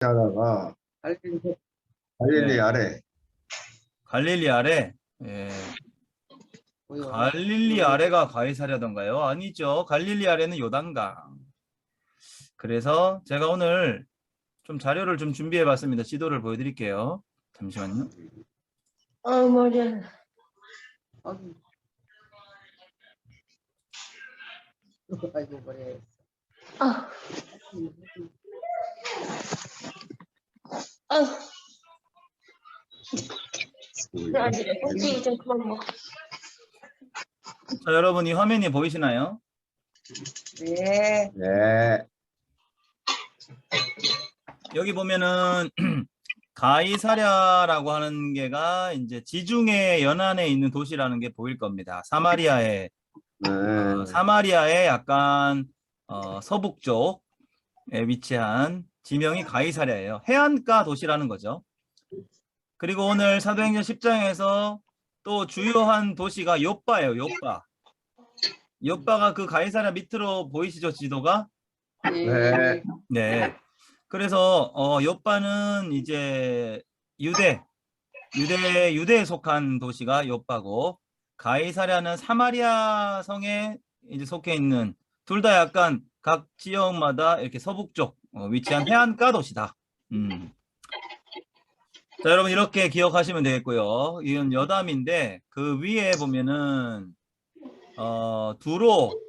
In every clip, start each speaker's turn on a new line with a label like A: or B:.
A: 하다가 갈릴리 아래.
B: 갈릴리 아래. 예. 갈릴리 아래가 가이사랴던가요? 아니죠. 갈릴리 아래는 요단강. 그래서 제가 오늘 좀 자료를 좀 준비해 봤습니다. 지도를 보여드릴게요. 잠시만요.
C: 머리야.
D: 아이고 머리야.
C: 아. 아. 솔직히 좀 그만 먹어.
B: 자, 여러분 이 화면이 보이시나요?
D: 네.
A: 네.
B: 여기 보면은 가이사랴라고 하는 게가 이제 지중해 연안에 있는 도시라는 게 보일 겁니다. 사마리아의 약간 서북쪽에 위치한 지명이 가이사랴예요. 해안가 도시라는 거죠. 그리고 오늘 사도행전 10장에서 또 주요한 도시가 요빠예요. 요빠. 요빠가 그 가이사랴 밑으로 보이시죠? 지도가?
A: 네.
B: 네. 그래서 요빠는 이제 유대에 속한 도시가 요빠고, 가이사랴는 사마리아 성에 이제 속해 있는, 둘 다 약간 각 지역마다 이렇게 서북쪽 위치한 해안가 도시다. 자, 여러분 이렇게 기억하시면 되겠고요. 이건 여담인데 그 위에 보면은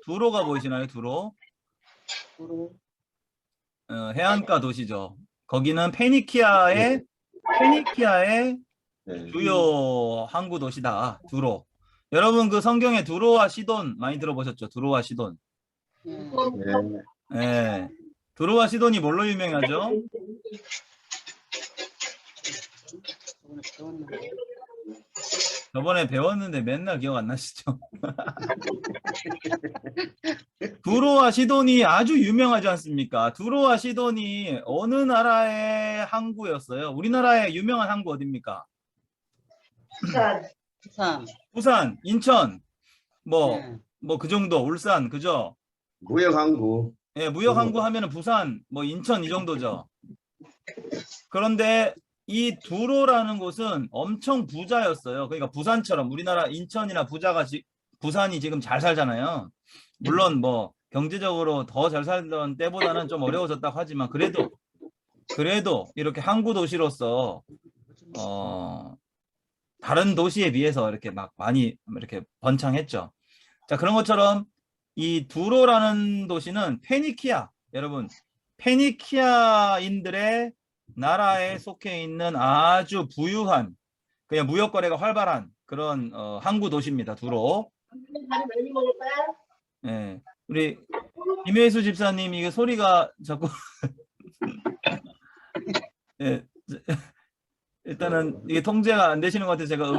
B: 두로가 보이시나요? 두로. 해안가 도시죠. 거기는 페니키아의 주요 항구 도시다. 두로. 여러분 그 성경에 두로와 시돈 많이 들어보셨죠? 두로와 시돈. 네. 두로와 시돈이 뭘로 유명하죠? 저번에 배웠는데 맨날 기억 안 나시죠? 두로와 시돈이 아주 유명하지 않습니까? 두로와 시돈이 어느 나라의 항구였어요? 우리나라의 유명한 항구 어디입니까? 부산, 인천, 뭐 그 정도, 울산, 그죠?
A: 무역항구.
B: 예, 무역항구 하면은 부산, 뭐 인천 이 정도죠. 그런데 이 두로라는 곳은 엄청 부자였어요. 그러니까 부산처럼 우리나라 인천이나 부산이 지금 잘 살잖아요. 물론 뭐 경제적으로 더 잘 살던 때보다는 좀 어려워졌다고 하지만 그래도 이렇게 항구 도시로서 다른 도시에 비해서 이렇게 막 많이 이렇게 번창했죠. 자, 그런 것처럼 이 두로라는 도시는 페니키아, 여러분 페니키아인들의 나라에 속해 있는 아주 부유한, 그냥 무역 거래가 활발한 그런 항구 도시입니다. 두로. 네. 우리 김혜수 집사님 이게 소리가 자꾸 네. 일단은 이게 통제가 안 되시는 것 같아서 제가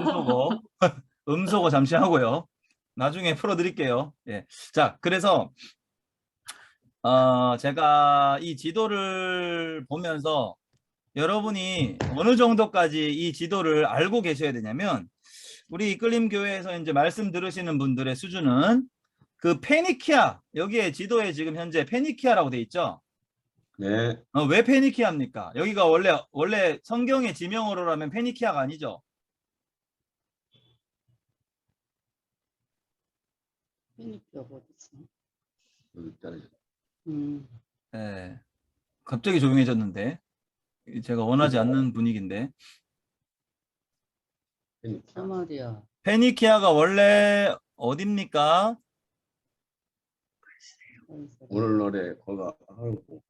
B: 음소거 잠시 하고요. 나중에 풀어드릴게요. 예. 자, 그래서 제가 이 지도를 보면서 여러분이 어느 정도까지 이 지도를 알고 계셔야 되냐면, 우리 이끌림 교회에서 이제 말씀 들으시는 분들의 수준은 그 페니키아, 여기에 지도에 지금 현재 페니키아라고 돼 있죠.
A: 네.
B: 왜 페니키아입니까? 여기가 원래 성경의 지명어로라면 페니키아가 아니죠.
D: 페니키아가 어디 있어?
B: 네. 갑자기 조용해졌는데 제가 원하지 않는 분위기인데.
D: 사마리아.
B: 페니키아가 원래 어딥니까?
A: 오늘날에 거가 하고.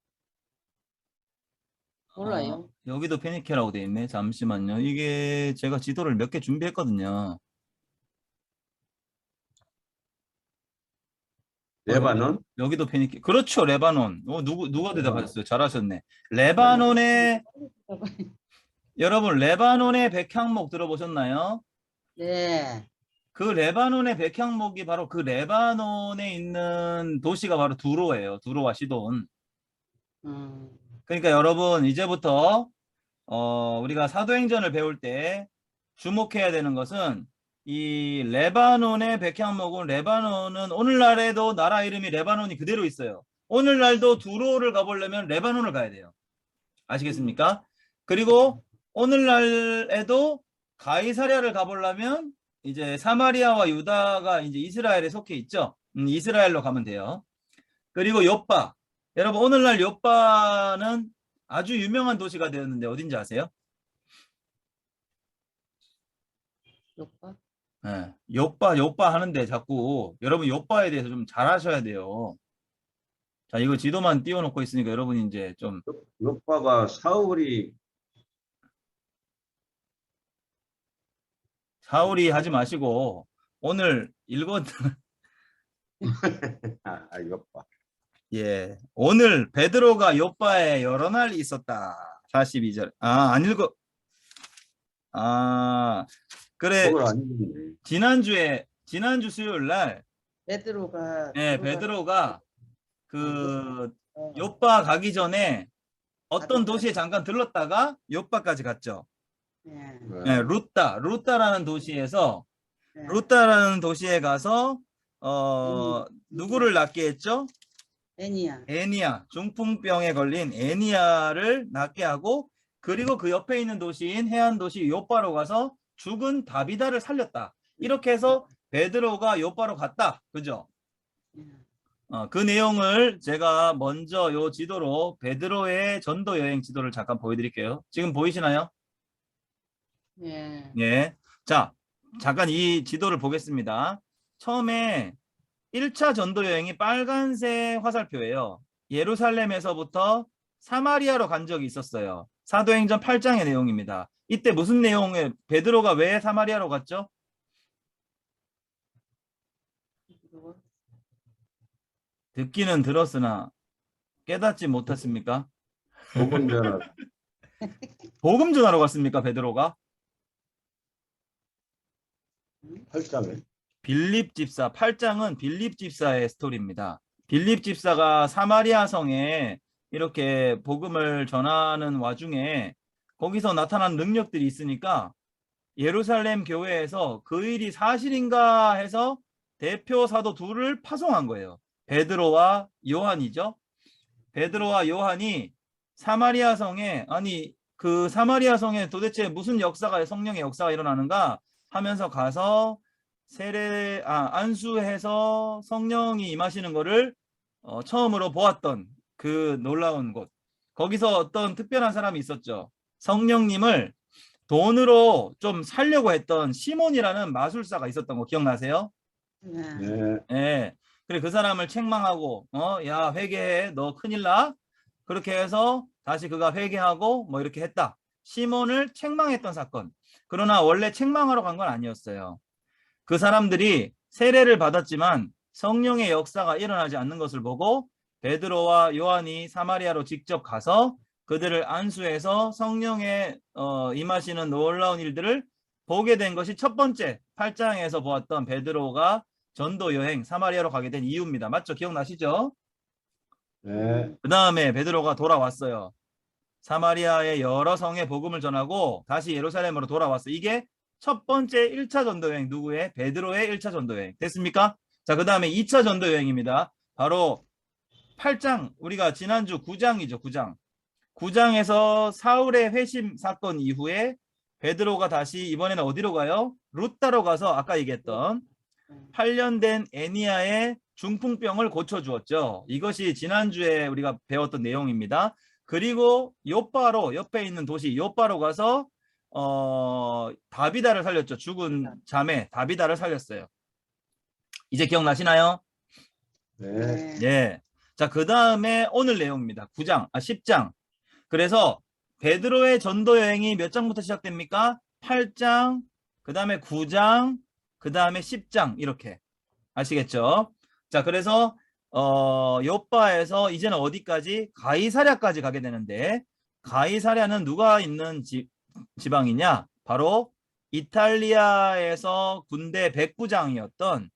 D: 몰라요.
B: 여기도 페니키아라고 돼 있네. 잠시만요. 이게 제가 지도를 몇 개 준비했거든요.
A: 레바논?
B: 여기도 페니키아. 그렇죠. 레바논. 누가 대답하셨어요? 잘하셨네. 레바논의 여러분 레바논의 백향목 들어보셨나요?
D: 네.
B: 그 레바논의 백향목이 바로 그 레바논에 있는 도시가 바로 두로예요. 두로와 시돈. 그러니까 여러분 이제부터 우리가 사도행전을 배울 때 주목해야 되는 것은 이 레바논의 백향목은, 레바논은 오늘날에도 나라 이름이 레바논이 그대로 있어요. 오늘날도 두로를 가보려면 레바논을 가야 돼요. 아시겠습니까? 그리고 오늘날에도 가이사랴를 가보려면 이제 사마리아와 유다가 이제 이스라엘에 속해 있죠. 이스라엘로 가면 돼요. 그리고 요빠. 여러분 오늘날 요빠는 아주 유명한 도시가 되었는데 어딘지 아세요?
D: 요빠?
B: 네, 요빠 하는데 자꾸 여러분 요빠에 대해서 좀 잘 아셔야 돼요. 자, 이거 지도만 띄워놓고 있으니까 여러분이 이제 좀
A: 요빠가
B: 사울이 하지 마시고 오늘 읽었
A: 요빠.
B: 예, 오늘 베드로가 요빠에 여러 날 있었다. 42절. 안 읽어. 그래.
A: 그걸 안 읽네.
B: 지난주 수요일 날
D: 베드로가
B: 예, 베드로가 그 요빠 가기 전에 어떤 도시에 잠깐 들렀다가 요빠까지 갔죠.
D: 네.
B: 네, 루따라는 도시에서
D: 네.
B: 루따라는 도시에 가서 누구를 낫게 했죠?
D: 애니야.
B: 애니야, 중풍병에 걸린 애니야를 낫게 하고 그리고 그 옆에 있는 도시인 해안 도시 요빠로 가서 죽은 다비다를 살렸다. 이렇게 해서 베드로가 요빠로 갔다. 그죠?
D: 네.
B: 그 내용을 제가 먼저 요 지도로 베드로의 전도 여행 지도를 잠깐 보여드릴게요. 지금 보이시나요?
D: 네.
B: 예. 자, 잠깐 이 지도를 보겠습니다. 처음에 1차 전도 여행이 빨간색 화살표예요. 예루살렘에서부터 사마리아로 간 적이 있었어요. 사도행전 8장의 내용입니다. 이때 무슨 내용에 베드로가 왜 사마리아로 갔죠? 듣기는 들었으나 깨닫지 못했습니까?
A: 복음 전화.
B: 복음 전하러 갔습니까, 베드로가?
A: 8장에.
B: 빌립 집사 8장은 빌립 집사의 스토리입니다. 빌립 집사가 사마리아 성에 이렇게 복음을 전하는 와중에 거기서 나타난 능력들이 있으니까 예루살렘 교회에서 그 일이 사실인가 해서 대표 사도 둘을 파송한 거예요. 베드로와 요한이죠. 베드로와 요한이 사마리아 성에 그 사마리아 성에 도대체 무슨 역사가 성령의 역사가 일어나는가 하면서 가서 안수해서 성령이 임하시는 거를 처음으로 보았던 그 놀라운 곳. 거기서 어떤 특별한 사람이 있었죠. 성령님을 돈으로 좀 살려고 했던 시몬이라는 마술사가 있었던 거 기억나세요?
D: 네.
A: 네.
B: 예. 그래 그 사람을 책망하고 야 회개해 너 큰일 나. 그렇게 해서 다시 그가 회개하고 뭐 이렇게 했다. 시몬을 책망했던 사건. 그러나 원래 책망하러 간 건 아니었어요. 그 사람들이 세례를 받았지만 성령의 역사가 일어나지 않는 것을 보고 베드로와 요한이 사마리아로 직접 가서 그들을 안수해서 성령의 임하시는 놀라운 일들을 보게 된 것이 첫 번째 8장에서 보았던 베드로가 전도 여행 사마리아로 가게 된 이유입니다. 맞죠? 기억나시죠?
A: 네.
B: 그 다음에 베드로가 돌아왔어요. 사마리아의 여러 성에 복음을 전하고 다시 예루살렘으로 돌아왔어요. 이게 첫 번째 1차 전도여행 누구의? 베드로의 1차 전도여행. 됐습니까? 자, 그 다음에 2차 전도여행입니다. 바로 8장, 우리가 지난주 9장이죠. 9장. 9장에서 사울의 회심 사건 이후에 베드로가 다시 이번에는 어디로 가요? 루따로 가서 아까 얘기했던 8년 된 애니야의 중풍병을 고쳐주었죠. 이것이 지난주에 우리가 배웠던 내용입니다. 그리고 요빠로 옆에 있는 도시 요빠로 가서 다비다를 살렸죠. 죽은 자매 다비다를 살렸어요. 이제 기억나시나요?
A: 네.
B: 예. 자, 그 다음에 오늘 내용입니다. 10장. 그래서 베드로의 전도 여행이 몇 장부터 시작됩니까? 8장, 그 다음에 9장, 그 다음에 10장 이렇게 아시겠죠? 자, 그래서 요빠에서 이제는 어디까지? 가이사랴까지 가게 되는데 가이사랴는 누가 있는 지방이냐? 바로 이탈리아에서 군대 백부장이었던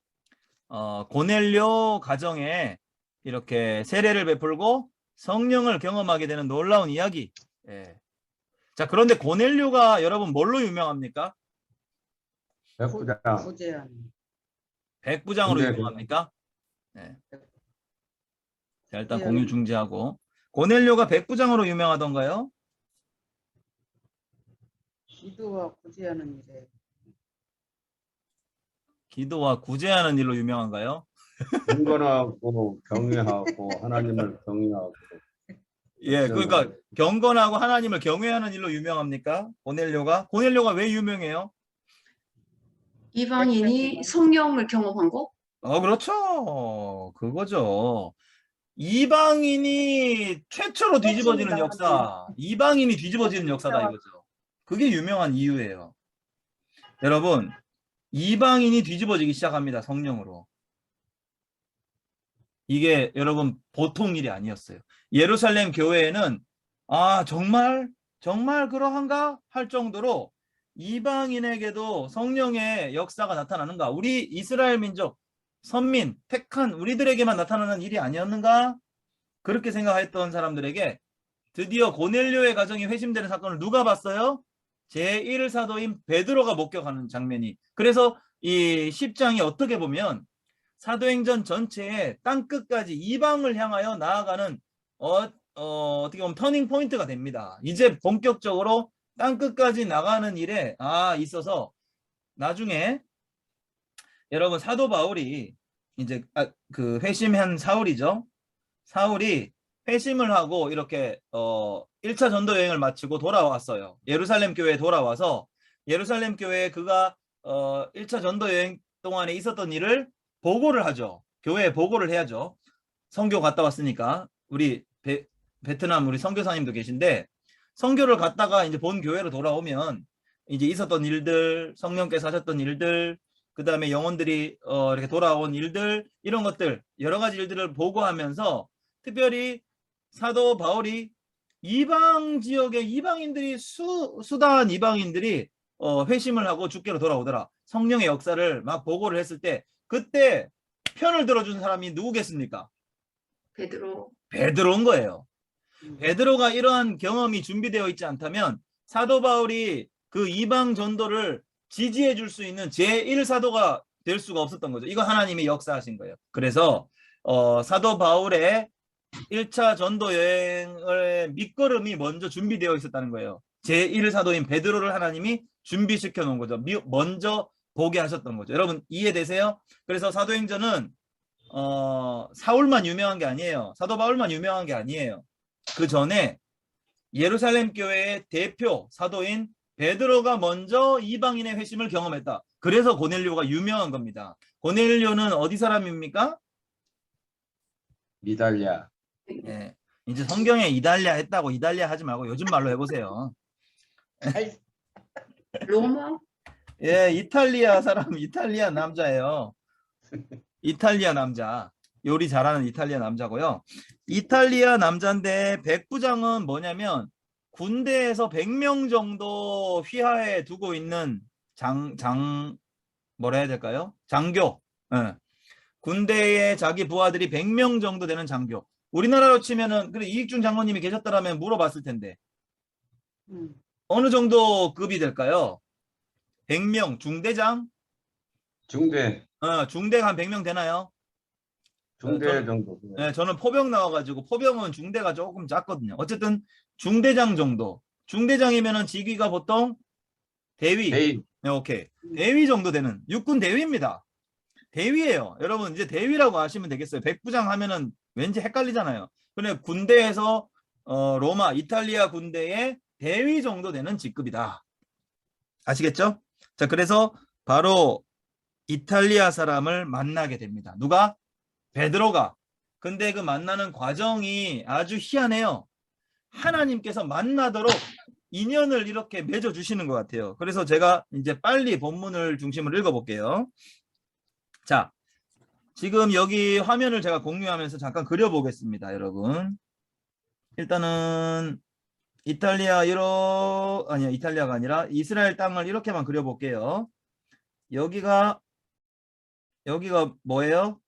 B: 고넬료 가정에 이렇게 세례를 베풀고 성령을 경험하게 되는 놀라운 이야기. 예. 자, 그런데 고넬료가 여러분 뭘로 유명합니까?
A: 백부장.
D: 부재한.
B: 백부장으로
A: 네.
B: 유명합니까? 네. 자, 일단
D: 네.
B: 공유 중지하고 고넬료가 백부장으로 유명하던가요?
D: 기도와 구제하는 일에
B: 기도와 구제하는 일로 유명한가요?
A: 경건하고 경외하고 하나님을 경외하고
B: 예, 그러니까 경건하고 하나님을 경외하는 일로 유명합니까? 고넬료가 왜 유명해요?
E: 이방인이 성령을 경험한 거?
B: 그렇죠. 그거죠. 이방인이 최초로 뒤집어지는 역사, 이방인이 뒤집어지는 역사다 이거죠. 그게 유명한 이유예요. 여러분, 이방인이 뒤집어지기 시작합니다. 성령으로. 이게 여러분 보통 일이 아니었어요. 예루살렘 교회에는 정말 그러한가 할 정도로 이방인에게도 성령의 역사가 나타나는가? 우리 이스라엘 민족 선민 택한 우리들에게만 나타나는 일이 아니었는가? 그렇게 생각했던 사람들에게 드디어 고넬료의 가정이 회심되는 사건을 누가 봤어요? 제1사도인 베드로가 목격하는 장면이. 그래서 이 10장이 어떻게 보면 사도행전 전체에 땅끝까지 이방을 향하여 나아가는 어떻게 보면 터닝 포인트가 됩니다. 이제 본격적으로 땅끝까지 나가는 일에 있어서 나중에 여러분 사도 바울이 이제 그 회심한 사울이죠. 사울이 회심을 하고 이렇게 1차 전도 여행을 마치고 돌아왔어요. 예루살렘 교회에 돌아와서 예루살렘 교회에 그가 1차 전도 여행 동안에 있었던 일을 보고를 하죠. 교회에 보고를 해야죠. 선교 갔다 왔으니까. 우리 베트남 우리 선교사님도 계신데 선교를 갔다가 이제 본 교회로 돌아오면 이제 있었던 일들, 성령께서 하셨던 일들, 그 다음에 영혼들이 이렇게 돌아온 일들, 이런 것들 여러 가지 일들을 보고하면서 특별히 사도 바울이 이방 지역의 이방인들이 수다한 이방인들이 회심을 하고 주께로 돌아오더라. 성령의 역사를 막 보고를 했을 때 그때 편을 들어준 사람이 누구겠습니까? 베드로인 거예요. 베드로가 이러한 경험이 준비되어 있지 않다면 사도 바울이 그 이방 전도를 지지해 줄 수 있는 제1사도가 될 수가 없었던 거죠. 이거 하나님이 역사하신 거예요. 그래서 사도 바울의 1차 전도 여행의 밑거름이 먼저 준비되어 있었다는 거예요. 제1사도인 베드로를 하나님이 준비시켜 놓은 거죠. 먼저 보게 하셨던 거죠. 여러분 이해되세요? 그래서 사도행전은 사울만 유명한 게 아니에요. 사도 바울만 유명한 게 아니에요. 그 전에 예루살렘 교회의 대표 사도인 베드로가 먼저 이방인의 회심을 경험했다. 그래서 고넬료가 유명한 겁니다. 고넬료는 어디 사람입니까?
A: 이달리아.
B: 네. 이제 성경에 이달리아 했다고 이달리아 하지 말고 요즘 말로 해보세요.
E: 로마?
B: 예, 이탈리아 사람, 이탈리아 남자예요. 이탈리아 남자. 요리 잘하는 이탈리아 남자고요. 이탈리아 남자인데 백부장은 뭐냐면 군대에서 100명 정도 휘하에 두고 있는 뭐라 해야 될까요? 장교. 예. 군대에 자기 부하들이 100명 정도 되는 장교. 우리나라로 치면은 그래 이익중 장로님이 계셨더라면 물어봤을 텐데 어느 정도 급이 될까요? 100명 중대장?
A: 중대
B: 중대가 한 100명 되나요?
A: 중대 정도.
B: 네, 저는 포병 나와가지고 포병은 중대가 조금 작거든요. 어쨌든 중대장 정도. 중대장이면은 직위가 보통 대위. 네, 오케이. 대위 정도 되는 육군 대위입니다. 대위예요. 여러분 이제 대위라고 아시면 되겠어요. 백부장 하면은 왠지 헷갈리잖아요. 근데 군대에서 로마, 이탈리아 군대의 대위 정도 되는 직급이다. 아시겠죠? 자, 그래서 바로 이탈리아 사람을 만나게 됩니다. 누가? 베드로가. 근데 그 만나는 과정이 아주 희한해요. 하나님께서 만나도록 인연을 이렇게 맺어주시는 것 같아요. 그래서 제가 이제 빨리 본문을 중심으로 읽어볼게요. 자, 지금 여기 화면을 제가 공유하면서 잠깐 그려보겠습니다, 여러분. 일단은 이탈리아가 아니라 이스라엘 땅을 이렇게만 그려볼게요. 여기가 뭐예요?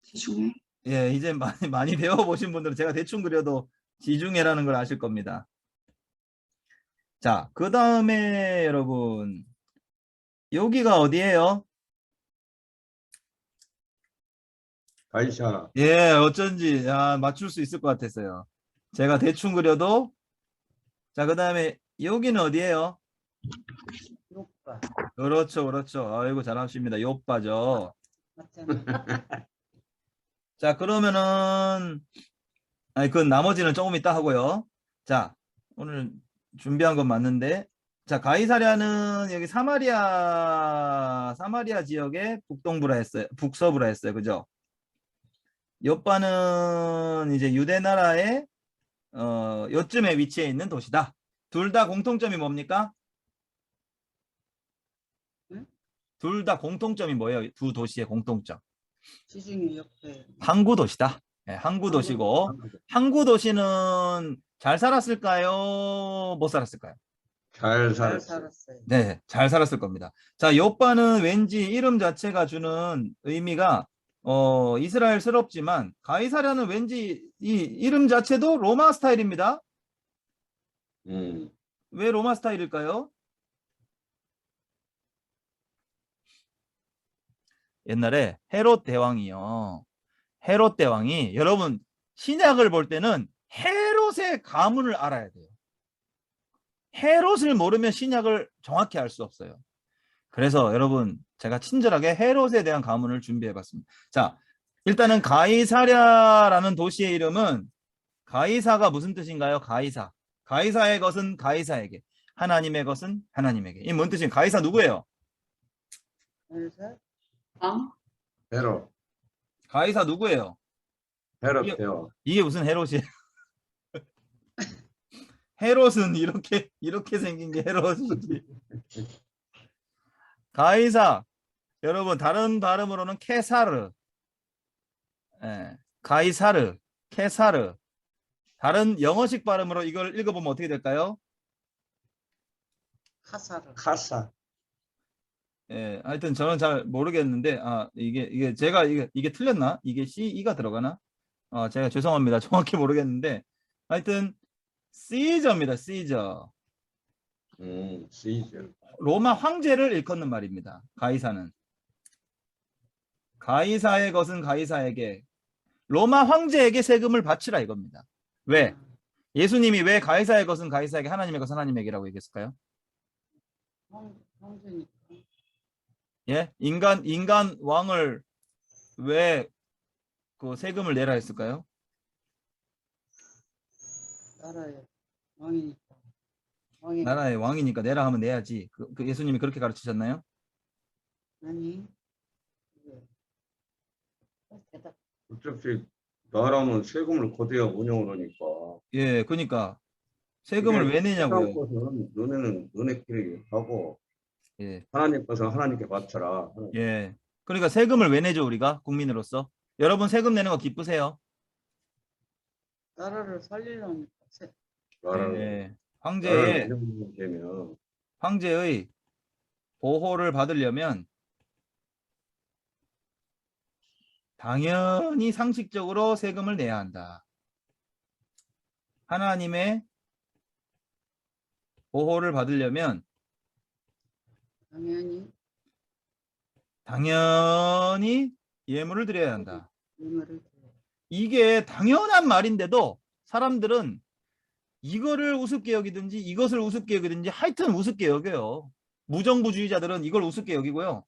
E: 지중해.
B: 예, 이제 많이 배워보신 분들은 제가 대충 그려도 지중해라는 걸 아실 겁니다. 자, 그 다음에 여러분 여기가 어디예요?
A: 가이샤.
B: 예, 어쩐지 맞출 수 있을 것 같았어요. 제가 대충 그려도 자, 그 다음에 여기는 어디예요?
D: 요빠
B: 그렇죠, 그렇죠. 아이고 잘하십니다. 요빠죠.
D: 맞잖아.
B: 자, 그러면은 아니 그 나머지는 조금 이따 하고요. 자, 오늘 준비한 건 맞는데, 자 가이사랴는 여기 사마리아 지역의 북동부라 했어요. 북서부라 했어요. 그죠? 요빠는 이제 유대 나라의 요쯤에 위치해 있는 도시다. 둘 다 공통점이 뭡니까?
D: 응?
B: 둘 다 공통점이 뭐예요? 두 도시의 공통점.
D: 지중해 옆에
B: 항구 도시다. 네, 항구 도시고, 항구 도시는 잘 살았을까요? 못 살았을까요?
A: 잘
D: 잘
A: 살았어.
D: 살았어요.
B: 네, 잘 살았을 겁니다. 자, 요빠는 왠지 이름 자체가 주는 의미가 이스라엘스럽지만, 가이사랴는 왠지 이 이름 자체도 로마 스타일입니다. 왜 로마 스타일일까요? 옛날에 헤롯 대왕이요. 헤롯 대왕이, 여러분 신약을 볼 때는 헤롯의 가문을 알아야 돼요. 헤롯을 모르면 신약을 정확히 알 수 없어요. 그래서 여러분 제가 친절하게 헤롯에 대한 가문을 준비해 봤습니다. 자, 일단은 가이사랴라는 도시의 이름은, 가이사가 무슨 뜻인가요? 가이사. 가이사의 것은 가이사에게, 하나님의 것은 하나님에게. 이 뭔 뜻인가요? 가이사 누구예요?
D: 그래서
E: 왕?
A: 헤롯.
B: 가이사 누구예요?
A: 헤롯
B: 이게-
A: 대왕.
B: 이게 무슨 헤롯이에요? 헤롯은 이렇게 생긴 게 헤롯이지. 가이사, 여러분 다른 발음으로는 케사르, 가이사르, 케사르. 다른 영어식 발음으로 이걸 읽어보면 어떻게 될까요?
D: 카사르
A: 카사.
B: 하여튼 저는 잘 모르겠는데, 이게 제가 이게 틀렸나? 이게 CE가 들어가나? 제가 죄송합니다. 정확히 모르겠는데, 하여튼 시저입니다. 시저.
A: 시즈.
B: 로마 황제를 일컫는 말입니다. 가이사는. 가이사의 것은 가이사에게, 로마 황제에게 세금을 바치라 이겁니다. 왜? 예수님이 왜 가이사의 것은 가이사에게, 하나님의 것은 하나님에게라고 얘기했을까요?
D: 황제니까
B: 예? 인간 왕을 왜 그 세금을 내라 했을까요?
D: 나라의 왕이니까 왕이
B: 나라의 왕이니까 내라 하면 내야지. 그 예수님이 그렇게 가르치셨나요?
D: 아니 대답
A: 어차피 나라면 세금을 거둬야 운영을 하니까.
B: 예, 그러니까 세금을 왜 내냐고요.
A: 것은 너네는 너네끼리 하고
B: 예,
A: 하나님 것은 하나님께 바쳐라.
B: 예. 그러니까 세금을 왜 내죠, 우리가 국민으로서? 여러분 세금 내는 거 기쁘세요?
D: 나라를 살리려니까
A: 나라를
B: 예.
A: 나라를 운영되면
B: 황제의 보호를 받으려면 당연히 상식적으로 세금을 내야 한다. 하나님의 보호를 받으려면 당연히 예물을 드려야 한다.
D: 의무를
B: 이게 당연한 말인데도 사람들은 이거를 우습게 여기든지 이것을 우습게 여기든지 하여튼 우습게 여겨요. 무정부주의자들은 이걸 우습게 여기고요.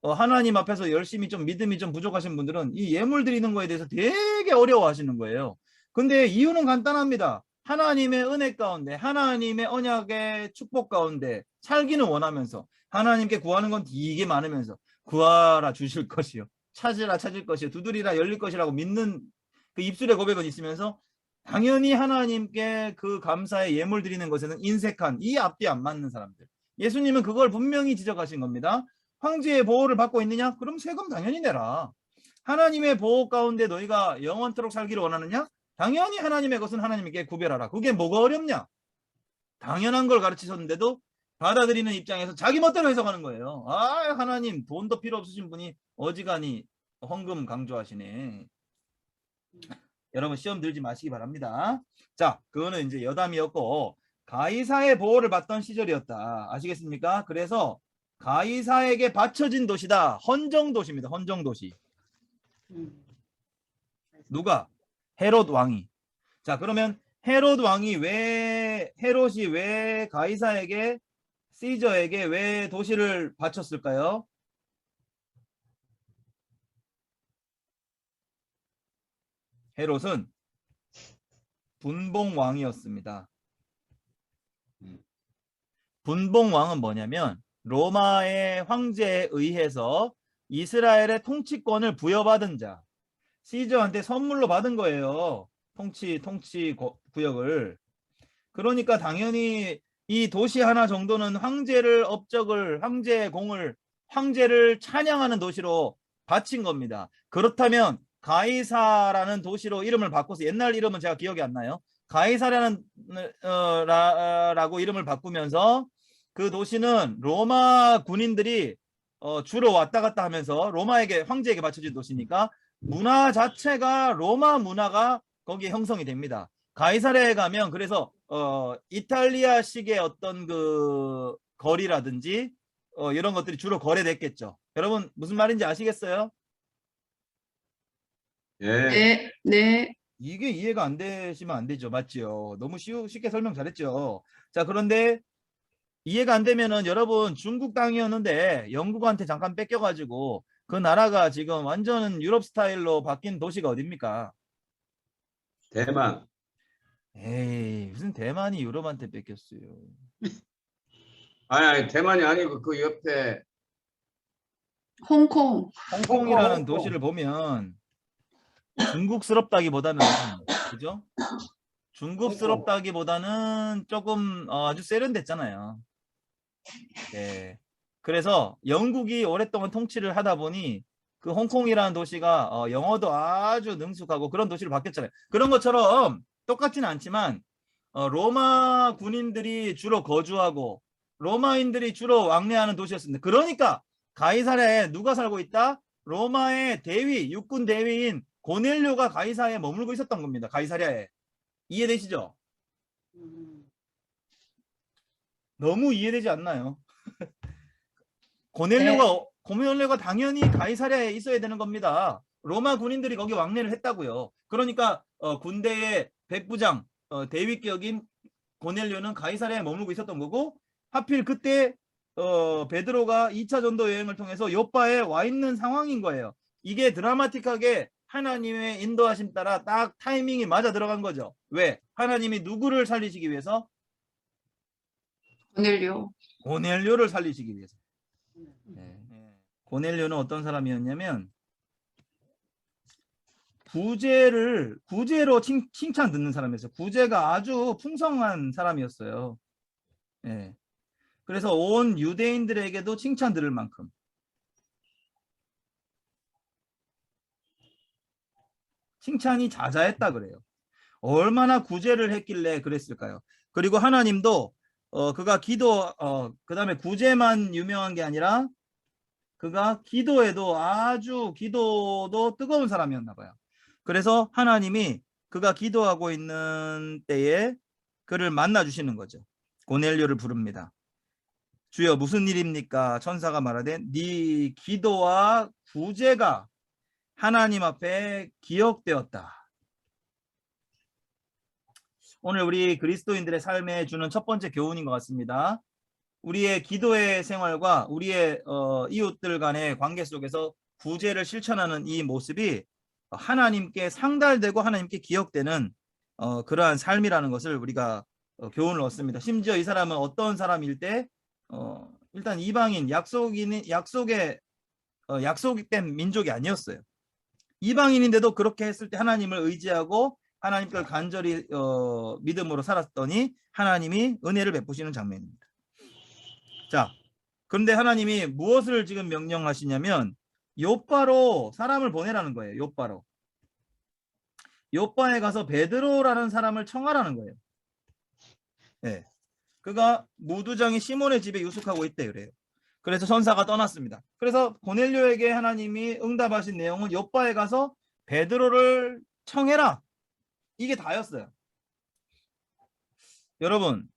B: 하나님 앞에서 열심히 좀 믿음이 좀 부족하신 분들은 이 예물 드리는 거에 대해서 되게 어려워하시는 거예요. 근데 이유는 간단합니다. 하나님의 은혜 가운데, 하나님의 언약의 축복 가운데 살기는 원하면서, 하나님께 구하는 건 되게 많으면서, 구하라 주실 것이요, 찾으라 찾을 것이요, 두드리라 열릴 것이라고 믿는 그 입술의 고백은 있으면서 당연히 하나님께 그 감사의 예물 드리는 것에는 인색한, 이 앞뒤 안 맞는 사람들. 예수님은 그걸 분명히 지적하신 겁니다. 황제의 보호를 받고 있느냐? 그럼 세금 당연히 내라. 하나님의 보호 가운데 너희가 영원토록 살기를 원하느냐? 당연히 하나님의 것은 하나님께 구별하라. 그게 뭐가 어렵냐? 당연한 걸 가르치셨는데도 받아들이는 입장에서 자기 멋대로 해석하는 거예요. 하나님 돈도 필요 없으신 분이 어지간히 헌금 강조하시네. 여러분 시험 들지 마시기 바랍니다. 자, 그거는 이제 여담이었고, 가이사의 보호를 받던 시절이었다. 아시겠습니까? 그래서 가이사에게 바쳐진 도시다. 헌정도시입니다. 헌정도시. 누가? 헤롯 왕이. 자, 그러면 헤롯이 왜 가이사에게 시저에게 왜 도시를 바쳤을까요? 헤롯은 분봉왕이었습니다. 분봉왕은 뭐냐면 로마의 황제에 의해서 이스라엘의 통치권을 부여받은 자, 시저한테 선물로 받은 거예요. 통치 구역을. 그러니까 당연히 이 도시 하나 정도는 황제의 공을 황제를 찬양하는 도시로 바친 겁니다. 그렇다면 가이사라는 도시로 이름을 바꿔서 옛날 이름은 제가 기억이 안 나요. 가이사라는 라고 이름을 바꾸면서 그 도시는 로마 군인들이 주로 왔다 갔다 하면서 황제에게 바쳐진 도시니까 문화 자체가 로마 문화가 거기에 형성이 됩니다. 가이사랴에 가면 그래서 이탈리아식의 어떤 그 거리라든지 이런 것들이 주로 거래됐겠죠. 여러분 무슨 말인지 아시겠어요?
A: 예.
E: 네, 네.
B: 이게 이해가 안 되시면 안 되죠. 맞죠? 너무 쉽게 설명 잘했죠. 자, 그런데 이해가 안 되면은 여러분 중국 땅이었는데 영국한테 잠깐 뺏겨가지고 그 나라가 지금 완전 유럽 스타일로 바뀐 도시가 어딥니까?
A: 대만.
B: 에이, 무슨 대만이 유럽한테 뺏겼어요.
A: 아니, 대만이 아니고 그 옆에
E: 홍콩.
B: 홍콩이라는
A: 홍콩.
B: 도시를 보면 중국스럽다기보다는 그죠? 중국스럽다기보다는 조금 아주 세련됐잖아요. 네. 그래서 영국이 오랫동안 통치를 하다 보니 그 홍콩이라는 도시가 영어도 아주 능숙하고 그런 도시로 바뀌었잖아요. 그런 것처럼 똑같지는 않지만 로마 군인들이 주로 거주하고 로마인들이 주로 왕래하는 도시였습니다. 그러니까 가이사랴에 누가 살고 있다? 로마의 대위, 육군 대위인 고넬료가 가이사랴에 머물고 있었던 겁니다. 가이사랴에. 이해되시죠? 너무 이해되지 않나요? 고넬료가 당연히 가이사랴에 있어야 되는 겁니다. 로마 군인들이 거기 왕래를 했다고요. 그러니까 군대의 백부장, 대위격인 고넬료는 가이사랴에 머물고 있었던 거고 하필 그때 베드로가 2차 전도 여행을 통해서 요빠에 와 있는 상황인 거예요. 이게 드라마틱하게 하나님의 인도하심 따라 딱 타이밍이 맞아 들어간 거죠. 왜? 하나님이 누구를 살리시기 위해서? 고넬료를 살리시기 위해서. 네. 고넬료는 어떤 사람이었냐면 구제로 칭찬 듣는 사람이었어요. 구제가 아주 풍성한 사람이었어요. 네. 그래서 온 유대인들에게도 칭찬 들을 만큼. 칭찬이 자자했다 그래요. 얼마나 구제를 했길래 그랬을까요? 그리고 하나님도 그가 그다음에 구제만 유명한 게 아니라 그가 기도도 뜨거운 사람이었나 봐요. 그래서 하나님이 그가 기도하고 있는 때에 그를 만나 주시는 거죠. 고넬료를 부릅니다. 주여 무슨 일입니까? 천사가 말하되 네 기도와 구제가 하나님 앞에 기억되었다. 오늘 우리 그리스도인들의 삶에 주는 첫 번째 교훈인 것 같습니다. 우리의 기도의 생활과 우리의 이웃들 간의 관계 속에서 구제를 실천하는 이 모습이 하나님께 상달되고 하나님께 기억되는 그러한 삶이라는 것을 우리가 교훈을 얻습니다. 심지어 이 사람은 어떤 사람일 때 일단 이방인 약속된 민족이 아니었어요. 이방인인데도 그렇게 했을 때 하나님을 의지하고 하나님께 간절히 믿음으로 살았더니 하나님이 은혜를 베푸시는 장면입니다. 자, 그런데 하나님이 무엇을 지금 명령하시냐면 요빠로 사람을 보내라는 거예요. 요빠에 가서 베드로라는 사람을 청하라는 거예요. 네. 그가 무두장이 시몬의 집에 유숙하고 있대 그래요. 그래서 천사가 떠났습니다. 그래서 고넬료에게 하나님이 응답하신 내용은 요빠에 가서 베드로를 청해라. 이게 다였어요. 여러분,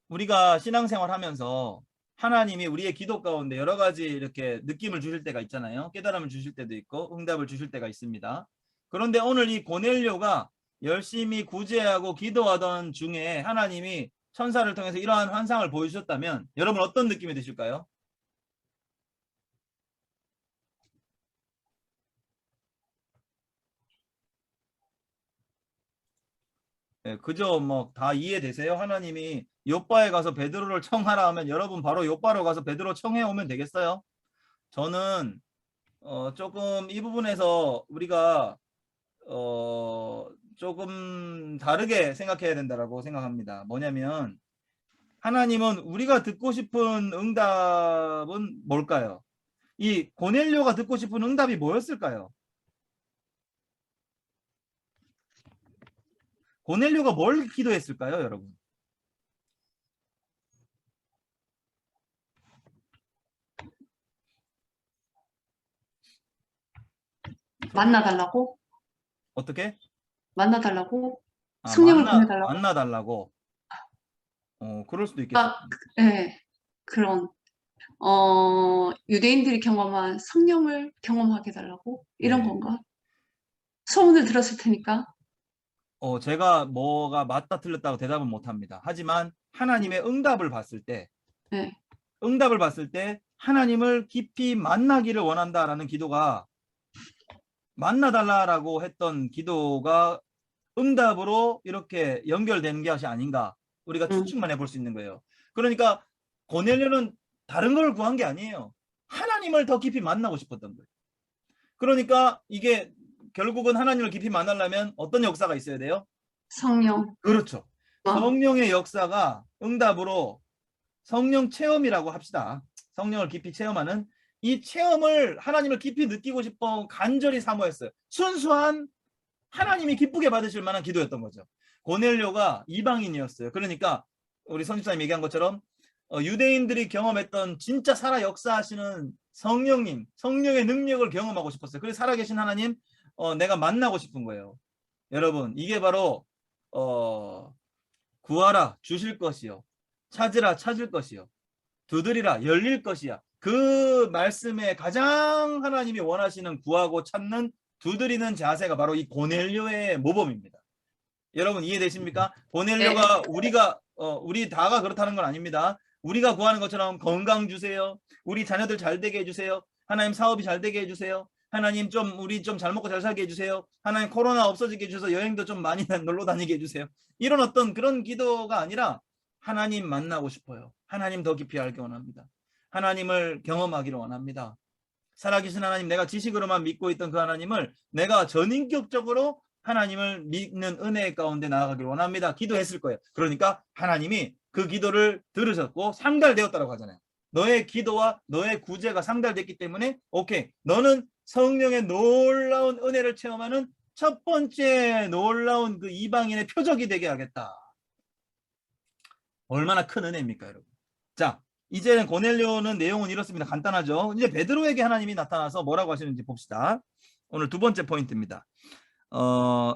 B: 우리가 신앙생활 하면서 하나님이 우리의 기도 가운데 여러 가지 이렇게 느낌을 주실 때가 있잖아요. 깨달음을 주실 때도 있고 응답을 주실 때가 있습니다. 그런데 오늘 이 고넬료가 열심히 구제하고 기도하던 중에 하나님이 천사를 통해서 이러한 환상을 보여주셨다면 여러분 어떤 느낌이 드실까요? 예, 그저 뭐 다 이해되세요? 하나님이 요바에 가서 베드로를 청하라 하면 여러분 바로 요바로 가서 베드로 청해 오면 되겠어요? 저는 조금 이 부분에서 우리가 조금 다르게 생각해야 된다라고 생각합니다. 뭐냐면 하나님은 우리가 듣고 싶은 응답은 뭘까요? 이 고넬료가 듣고 싶은 응답이 뭐였을까요? 고넬료가 뭘 기도했을까요, 여러분?
E: 만나달라고?
B: 어떻게?
E: 만나달라고?
B: 아,
E: 성령을 보내달라고?
B: 만나달라고. 그럴 수도 있겠어요.
E: 네, 그런 유대인들이 경험한 성령을 경험하게 해달라고? 이런
B: 네.
E: 건가? 소문을 들었을 테니까.
B: 제가 뭐가 맞다 틀렸다고 대답은 못합니다. 하지만 하나님의 응답을 봤을 때,
E: 네.
B: 하나님을 깊이 만나기를 원한다라는 기도가 만나달라라고 했던 기도가 응답으로 이렇게 연결되는 것이 아닌가 우리가 추측만 해볼 수 있는 거예요. 그러니까 고넬료는 다른 걸 구한 게 아니에요. 하나님을 더 깊이 만나고 싶었던 거예요. 그러니까 이게 결국은 하나님을 깊이 만나려면 어떤 역사가 있어야 돼요?
E: 성령.
B: 그렇죠. 성령의 역사가 응답으로 성령 체험이라고 합시다. 성령을 깊이 체험하는 이 체험을 하나님을 깊이 느끼고 싶어 간절히 사모했어요. 순수한 하나님이 기쁘게 받으실 만한 기도였던 거죠. 고넬료가 이방인이었어요. 그러니까 우리 선집사님 얘기한 것처럼 유대인들이 경험했던 진짜 살아 역사하시는 성령님, 성령의 능력을 경험하고 싶었어요. 그래서 살아계신 하나님 내가 만나고 싶은 거예요. 여러분 이게 바로 구하라 주실 것이요 찾으라 찾을 것이요 두드리라 열릴 것이야. 그 말씀에 가장 하나님이 원하시는 구하고 찾는 두드리는 자세가 바로 이 고넬료의 모범입니다. 여러분 이해되십니까? 고넬료가 우리 다가 그렇다는 건 아닙니다. 우리가 구하는 것처럼 건강 주세요. 우리 자녀들 잘 되게 해주세요. 하나님 사업이 잘 되게 해주세요. 하나님 우리 좀 잘 먹고 잘 살게 해주세요. 하나님 코로나 없어지게 해주셔서 여행도 좀 많이 놀러 다니게 해주세요. 이런 어떤 그런 기도가 아니라 하나님 만나고 싶어요. 하나님 더 깊이 알기 원합니다. 하나님을 경험하기를 원합니다. 살아계신 하나님, 내가 지식으로만 믿고 있던 그 하나님을 내가 전인격적으로 하나님을 믿는 은혜 가운데 나아가길 원합니다. 기도했을 거예요. 그러니까 하나님이 그 기도를 들으셨고 상달되었다고 하잖아요. 너의 기도와 너의 구제가 상달됐기 때문에 오케이, 너는 성령의 놀라운 은혜를 체험하는 첫 번째 놀라운 그 이방인의 표적이 되게 하겠다. 얼마나 큰 은혜입니까, 여러분? 자, 이제는 고넬료는 내용은 이렇습니다. 간단하죠. 이제 베드로에게 하나님이 나타나서 뭐라고 하시는지 봅시다. 오늘 두 번째 포인트입니다.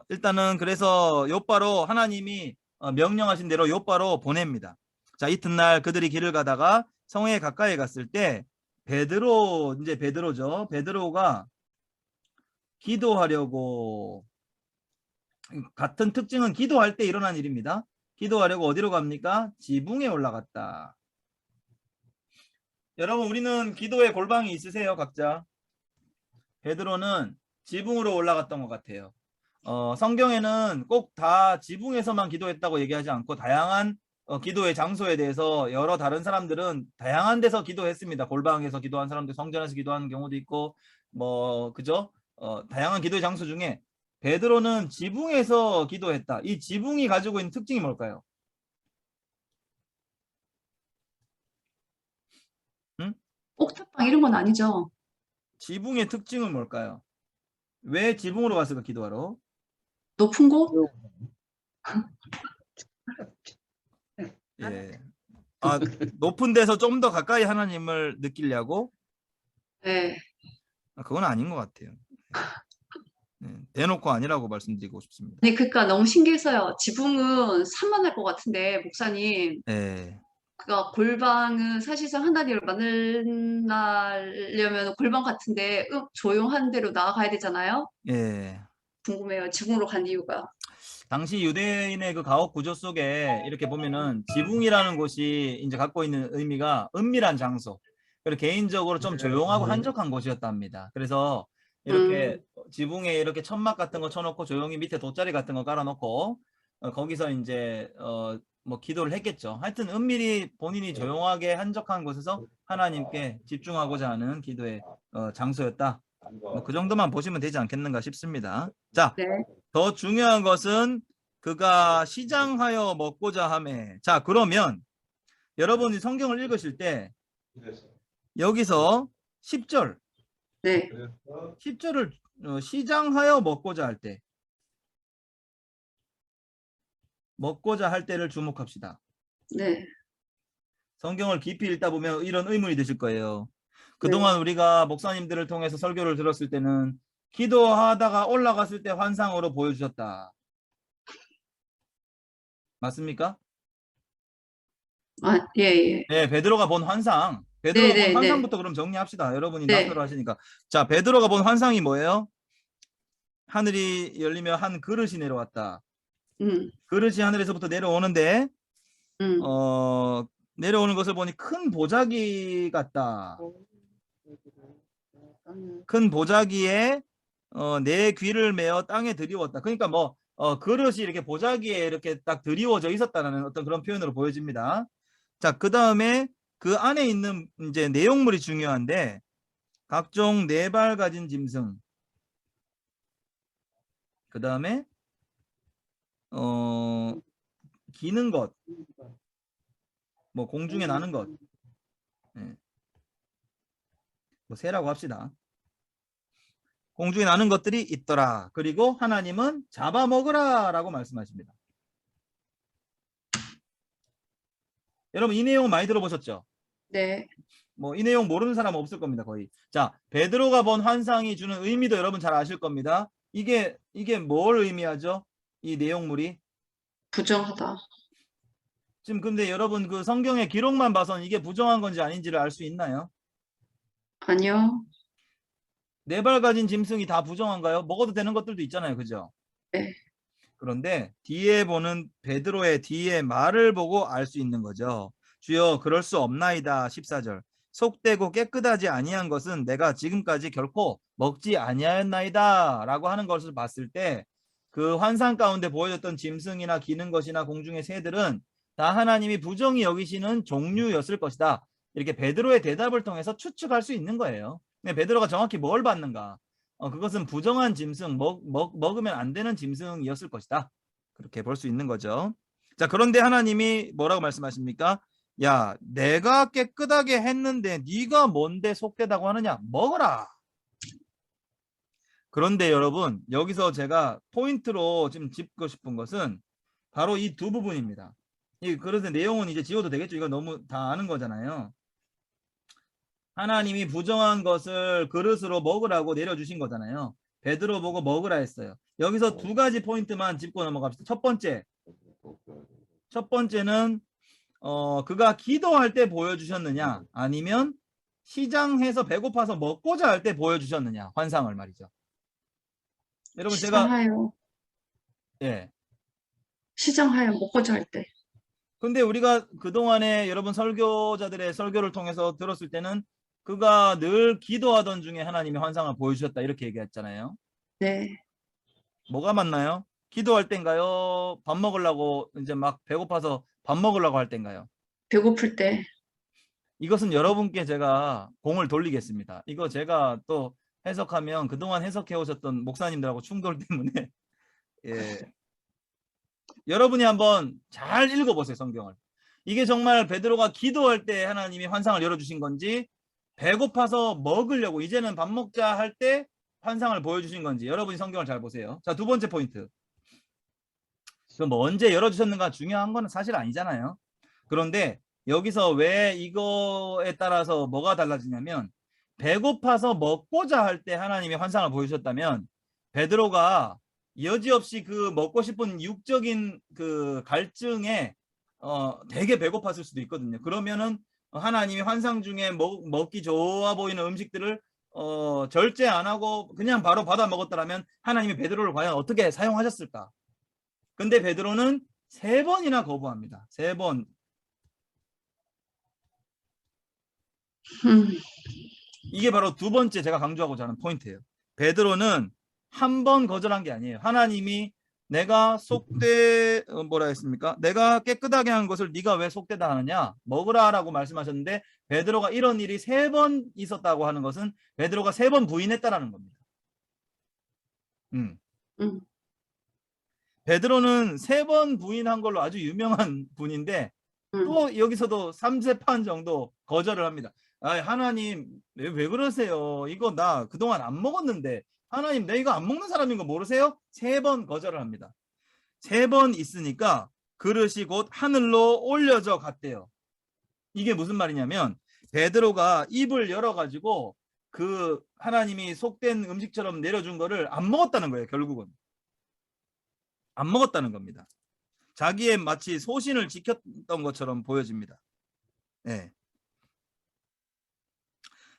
B: 일단은 그래서 요바로 하나님이 명령하신 대로 요바로 보냅니다. 자, 이튿날 그들이 길을 가다가 성에 가까이 갔을 때 베드로죠. 베드로가 기도하려고, 같은 특징은 기도할 때 일어난 일입니다. 기도하려고 어디로 갑니까? 지붕에 올라갔다. 여러분 우리는 기도의 골방이 있으세요? 각자? 베드로는 지붕으로 올라갔던 것 같아요. 성경에는 꼭 다 지붕에서만 기도했다고 얘기하지 않고 다양한 기도의 장소에 대해서 여러 다른 사람들은 다양한 데서 기도했습니다. 골방에서 기도한 사람들, 성전에서 기도하는 경우도 있고 그죠? 다양한 기도의 장소 중에 베드로는 지붕에서 기도했다. 이 지붕이 가지고 있는 특징이 뭘까요?
E: 옥탑방 이런 건 아니죠.
B: 지붕의 특징은 뭘까요? 왜 지붕으로 갔을까, 기도하러?
E: 높은 곳?
B: 예. 높은 데서 좀 더 가까이 하나님을 느끼려고?
E: 네.
B: 그건 아닌 것 같아요. 대놓고 아니라고 말씀드리고 싶습니다.
E: 네, 그러니까 너무 신기해서요. 지붕은 산만할 것 같은데 목사님.
B: 네.
E: 그러니까 골방은 사실상 하나님을 만나려면 골방 같은데 조용한 데로 나아가야 되잖아요.
B: 예.
E: 궁금해요. 지붕으로 간 이유가.
B: 당시 유대인의 그 가옥 구조 속에 이렇게 보면은 지붕이라는 곳이 이제 갖고 있는 의미가 은밀한 장소, 그리고 개인적으로 좀 조용하고 한적한 곳이었답니다. 그래서 이렇게 지붕에 이렇게 천막 같은 거 쳐놓고 조용히 밑에 돗자리 같은 거 깔아놓고 거기서 이제 뭐 기도를 했겠죠. 하여튼 은밀히 본인이 조용하게 한적한 곳에서 하나님께 집중하고자 하는 기도의 장소였다. 뭐 그 정도만 보시면 되지 않겠는가 싶습니다. 자,
E: 네.
B: 더 중요한 것은 그가 시장하여 먹고자 하매. 자, 그러면 여러분이 성경을 읽으실 때 여기서 10절,
E: 네.
B: 10절을 시장하여 먹고자 할 때, 먹고자 할 때를 주목합시다.
E: 네.
B: 성경을 깊이 읽다 보면 이런 의문이 드실 거예요. 그동안 우리가 목사님들을 통해서 설교를 들었을 때는 기도하다가 올라갔을 때 환상으로 보여주셨다. 맞습니까?
E: 아, 예, 예.
B: 네, 베드로가 본 환상. 베드로가
E: 네,
B: 본
E: 네,
B: 환상부터 그럼 정리합시다. 여러분이
E: 네.
B: 낯설어 하시니까. 자, 베드로가 본 환상이 뭐예요? 하늘이 열리며 한 그릇이 내려왔다. 그릇이 하늘에서부터 내려오는데 내려오는 것을 보니 큰 보자기 같다. 큰 보자기에 내 귀를 메어 땅에 들이웠다. 그러니까 뭐 그릇이 이렇게 보자기에 이렇게 딱 들이워져 있었다는 어떤 그런 표현으로 보여집니다. 자, 그 다음에 그 안에 있는 이제 내용물이 중요한데 각종 네 발 가진 짐승. 그 다음에 기는 것, 뭐 공중에 나는 것, 네. 뭐 새라고 합시다. 공중에 나는 것들이 있더라. 그리고 하나님은 잡아먹으라 라고 말씀하십니다. 여러분 이 내용 많이 들어보셨죠?
E: 네.
B: 뭐 이 내용 모르는 사람은 없을 겁니다. 거의. 자, 베드로가 본 환상이 주는 의미도 여러분 잘 아실 겁니다. 이게 뭘 의미하죠? 이 내용물이
E: 부정하다.
B: 지금 근데 여러분 그 성경의 기록만 봐서는 이게 부정한 건지 아닌지를 알 수 있나요?
E: 아니요.
B: 네 발 가진 짐승이 다 부정한가요? 먹어도 되는 것들도 있잖아요. 그죠?
E: 네.
B: 그런데 뒤에 보는 베드로의 뒤에 말을 보고 알 수 있는 거죠. 주여 그럴 수 없나이다. 14절. 속되고 깨끗하지 아니한 것은 내가 지금까지 결코 먹지 아니하였나이다 라고 하는 것을 봤을 때 그 환상 가운데 보여졌던 짐승이나 기는 것이나 공중의 새들은 다 하나님이 부정히 여기시는 종류였을 것이다. 이렇게 베드로의 대답을 통해서 추측할 수 있는 거예요. 근데 베드로가 정확히 뭘 봤는가? 그것은 부정한 짐승, 먹으면 안 되는 짐승이었을 것이다. 그렇게 볼 수 있는 거죠. 자, 그런데 하나님이 뭐라고 말씀하십니까? 야, 내가 깨끗하게 했는데 네가 뭔데 속되다고 하느냐? 먹어라. 그런데 여러분, 여기서 제가 포인트로 지금 짚고 싶은 것은 바로 이 두 부분입니다. 그래서 내용은 이제 지워도 되겠죠. 이거 너무 다 아는 거잖아요. 하나님이 부정한 것을 그릇으로 먹으라고 내려주신 거잖아요. 베드로 보고 먹으라 했어요. 여기서 두 가지 포인트만 짚고 넘어갑시다. 첫 번째는 그가 기도할 때 보여주셨느냐 아니면 시장해서 배고파서 먹고자 할 때 보여주셨느냐 환상을 말이죠. 여러분 제가
E: 시장하여.
B: 예.
E: 시장하여 먹고자 할 때.
B: 근데 우리가 그동안에 여러분 설교자들의 설교를 통해서 들었을 때는 그가 늘 기도하던 중에 하나님이 환상을 보여주셨다 이렇게 얘기했잖아요.
E: 네.
B: 뭐가 맞나요? 기도할 땐가요? 밥 먹으려고 이제 막 배고파서 밥 먹으려고 할 땐가요?
E: 배고플 때.
B: 이것은 여러분께 제가 공을 돌리겠습니다. 이거 제가 또 해석하면 그동안 해석해 오셨던 목사님들하고 충돌 때문에 예. 여러분이 한번 잘 읽어보세요. 성경을. 이게 정말 베드로가 기도할 때 하나님이 환상을 열어주신 건지 배고파서 먹으려고 이제는 밥 먹자 할 때 환상을 보여주신 건지 여러분이 성경을 잘 보세요. 자, 두 번째 포인트. 그럼 뭐 언제 열어주셨는가 중요한 건 사실 아니잖아요. 그런데 여기서 왜 이거에 따라서 뭐가 달라지냐면 배고파서 먹고자 할 때 하나님이 환상을 보여주셨다면 베드로가 여지없이 그 먹고 싶은 육적인 그 갈증에 되게 배고팠을 수도 있거든요. 그러면은 하나님이 환상 중에 먹기 좋아 보이는 음식들을 절제 안 하고 그냥 바로 받아 먹었더라면 하나님이 베드로를 과연 어떻게 사용하셨을까? 근데 베드로는 3번이나 거부합니다. 3번. 이게 바로 두 번째 제가 강조하고자 하는 포인트예요. 베드로는 한 번 거절한 게 아니에요. 하나님이 내가 뭐라 했습니까? 내가 깨끗하게 한 것을 네가 왜 속되다 하느냐? 먹으라라고 말씀하셨는데 베드로가 이런 일이 3번 있었다고 하는 것은 베드로가 3번 부인했다라는 겁니다. 베드로는 3번 부인한 걸로 아주 유명한 분인데 또 여기서도 3세판 정도 거절을 합니다. 아, 하나님 왜 그러세요? 이거 나 그동안 안 먹었는데 하나님 내 이거 안 먹는 사람인 거 모르세요? 3번 거절을 합니다. 3번 있으니까 그릇이 곧 하늘로 올려져 갔대요. 이게 무슨 말이냐면 베드로가 입을 열어가지고 그 하나님이 속된 음식처럼 내려준 거를 안 먹었다는 거예요. 결국은 안 먹었다는 겁니다. 자기의 마치 소신을 지켰던 것처럼 보여집니다. 네.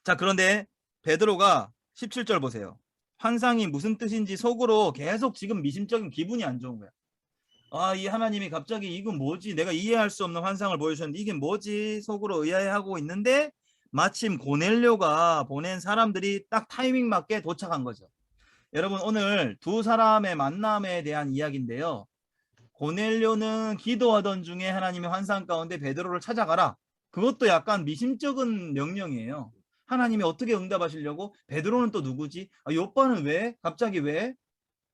B: 자, 그런데 베드로가 17절 보세요. 환상이 무슨 뜻인지 속으로 계속 지금 미심적인 기분이 안 좋은 거야. 아, 이 하나님이 갑자기 이거 뭐지? 내가 이해할 수 없는 환상을 보여주셨는데 이게 뭐지? 속으로 의아해하고 있는데 마침 고넬료가 보낸 사람들이 딱 타이밍 맞게 도착한 거죠. 여러분, 오늘 두 사람의 만남에 대한 이야기인데요. 고넬료는 기도하던 중에 하나님의 환상 가운데 베드로를 찾아가라. 그것도 약간 미심쩍은 명령이에요. 하나님이 어떻게 응답하시려고? 베드로는 또 누구지? 아, 요빠는 왜? 갑자기 왜?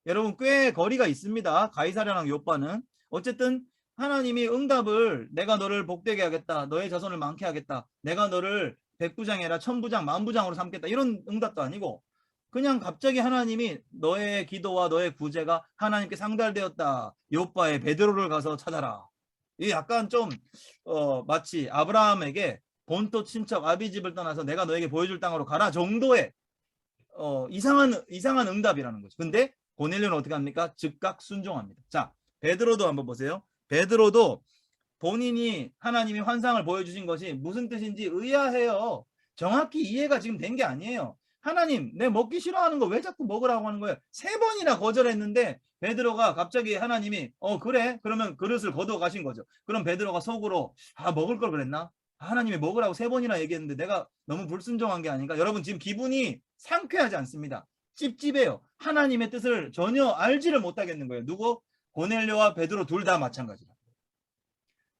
B: 여러분, 꽤 거리가 있습니다. 가이사랴랑 요빠는. 어쨌든 하나님이 응답을 내가 너를 복되게 하겠다. 너의 자손을 많게 하겠다. 내가 너를 100부장이 아니라 1000부장, 10,000부장으로 삼겠다. 이런 응답도 아니고 그냥 갑자기 하나님이 너의 기도와 너의 구제가 하나님께 상달되었다. 요빠의 베드로를 가서 찾아라. 이게 약간 좀 마치 아브라함에게 본토 친척 아비집을 떠나서 내가 너에게 보여줄 땅으로 가라 정도의 이상한 응답이라는 거죠. 근데 고넬료는 어떻게 합니까? 즉각 순종합니다. 자, 베드로도 한번 보세요. 베드로도 본인이 하나님이 환상을 보여주신 것이 무슨 뜻인지 의아해요. 정확히 이해가 지금 된 게 아니에요. 하나님, 내 먹기 싫어하는 거 왜 자꾸 먹으라고 하는 거예요? 3번이나 거절했는데 베드로가 갑자기 하나님이 그래? 그러면 그릇을 거두어 가신 거죠. 그럼 베드로가 속으로 먹을 걸 그랬나? 하나님이 먹으라고 3번이나 얘기했는데 내가 너무 불순종한 게 아닌가? 여러분, 지금 기분이 상쾌하지 않습니다. 찝찝해요. 하나님의 뜻을 전혀 알지를 못하겠는 거예요. 누구? 고넬료와 베드로 둘 다 마찬가지다.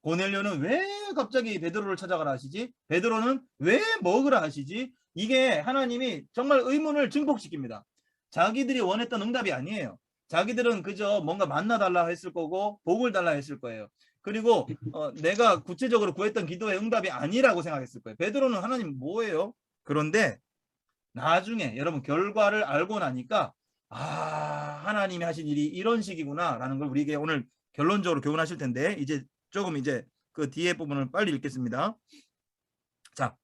B: 고넬료는 왜 갑자기 베드로를 찾아가라 하시지? 베드로는 왜 먹으라 하시지? 이게 하나님이 정말 의문을 증폭시킵니다. 자기들이 원했던 응답이 아니에요. 자기들은 그저 뭔가 만나달라 했을 거고 복을 달라 했을 거예요. 그리고 내가 구체적으로 구했던 기도의 응답이 아니라고 생각했을 거예요. 베드로는 하나님 뭐예요? 그런데 나중에 여러분 결과를 알고 나니까 하나님이 하신 일이 이런 식이구나 라는 걸 우리에게 오늘 결론적으로 교훈하실 텐데 이제 그 뒤에 부분을 빨리 읽겠습니다. 자,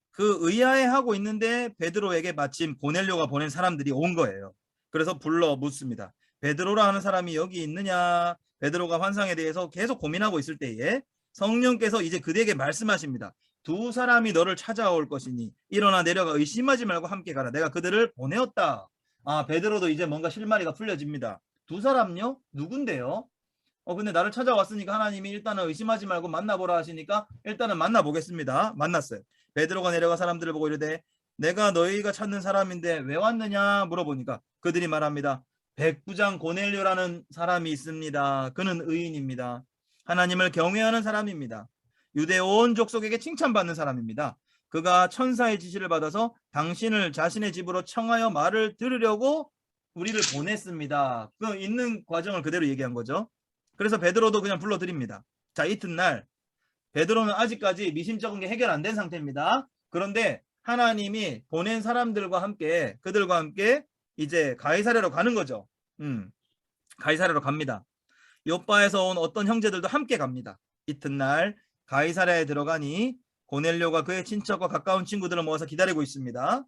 B: 그 의아해하고 있는데 베드로에게 마침 고넬료가 보낸 사람들이 온 거예요. 그래서 불러 묻습니다. 베드로라 하는 사람이 여기 있느냐? 베드로가 환상에 대해서 계속 고민하고 있을 때에 성령께서 이제 그대에게 말씀하십니다. 2 사람이 너를 찾아올 것이니 일어나 내려가 의심하지 말고 함께 가라. 내가 그들을 보내었다. 베드로도 이제 뭔가 실마리가 풀려집니다. 2 사람요? 누군데요? 근데 나를 찾아왔으니까 하나님이 일단은 의심하지 말고 만나보라 하시니까 일단은 만나보겠습니다. 만났어요. 베드로가 내려가 사람들을 보고 이르되 내가 너희가 찾는 사람인데 왜 왔느냐 물어보니까 그들이 말합니다. 100부장 고넬료라는 사람이 있습니다. 그는 의인입니다. 하나님을 경외하는 사람입니다. 유대 온 족속에게 칭찬받는 사람입니다. 그가 천사의 지시를 받아서 당신을 자신의 집으로 청하여 말을 들으려고 우리를 보냈습니다. 그 있는 과정을 그대로 얘기한 거죠. 그래서 베드로도 그냥 불러드립니다. 자, 이튿날 베드로는 아직까지 미심쩍은 게 해결 안 된 상태입니다. 그런데 하나님이 보낸 사람들과 함께 그들과 함께 이제 가이사랴로 가는 거죠. 가이사랴로 갑니다. 요빠에서 온 어떤 형제들도 함께 갑니다. 이튿날 가이사랴에 들어가니 고넬료가 그의 친척과 가까운 친구들을 모아서 기다리고 있습니다.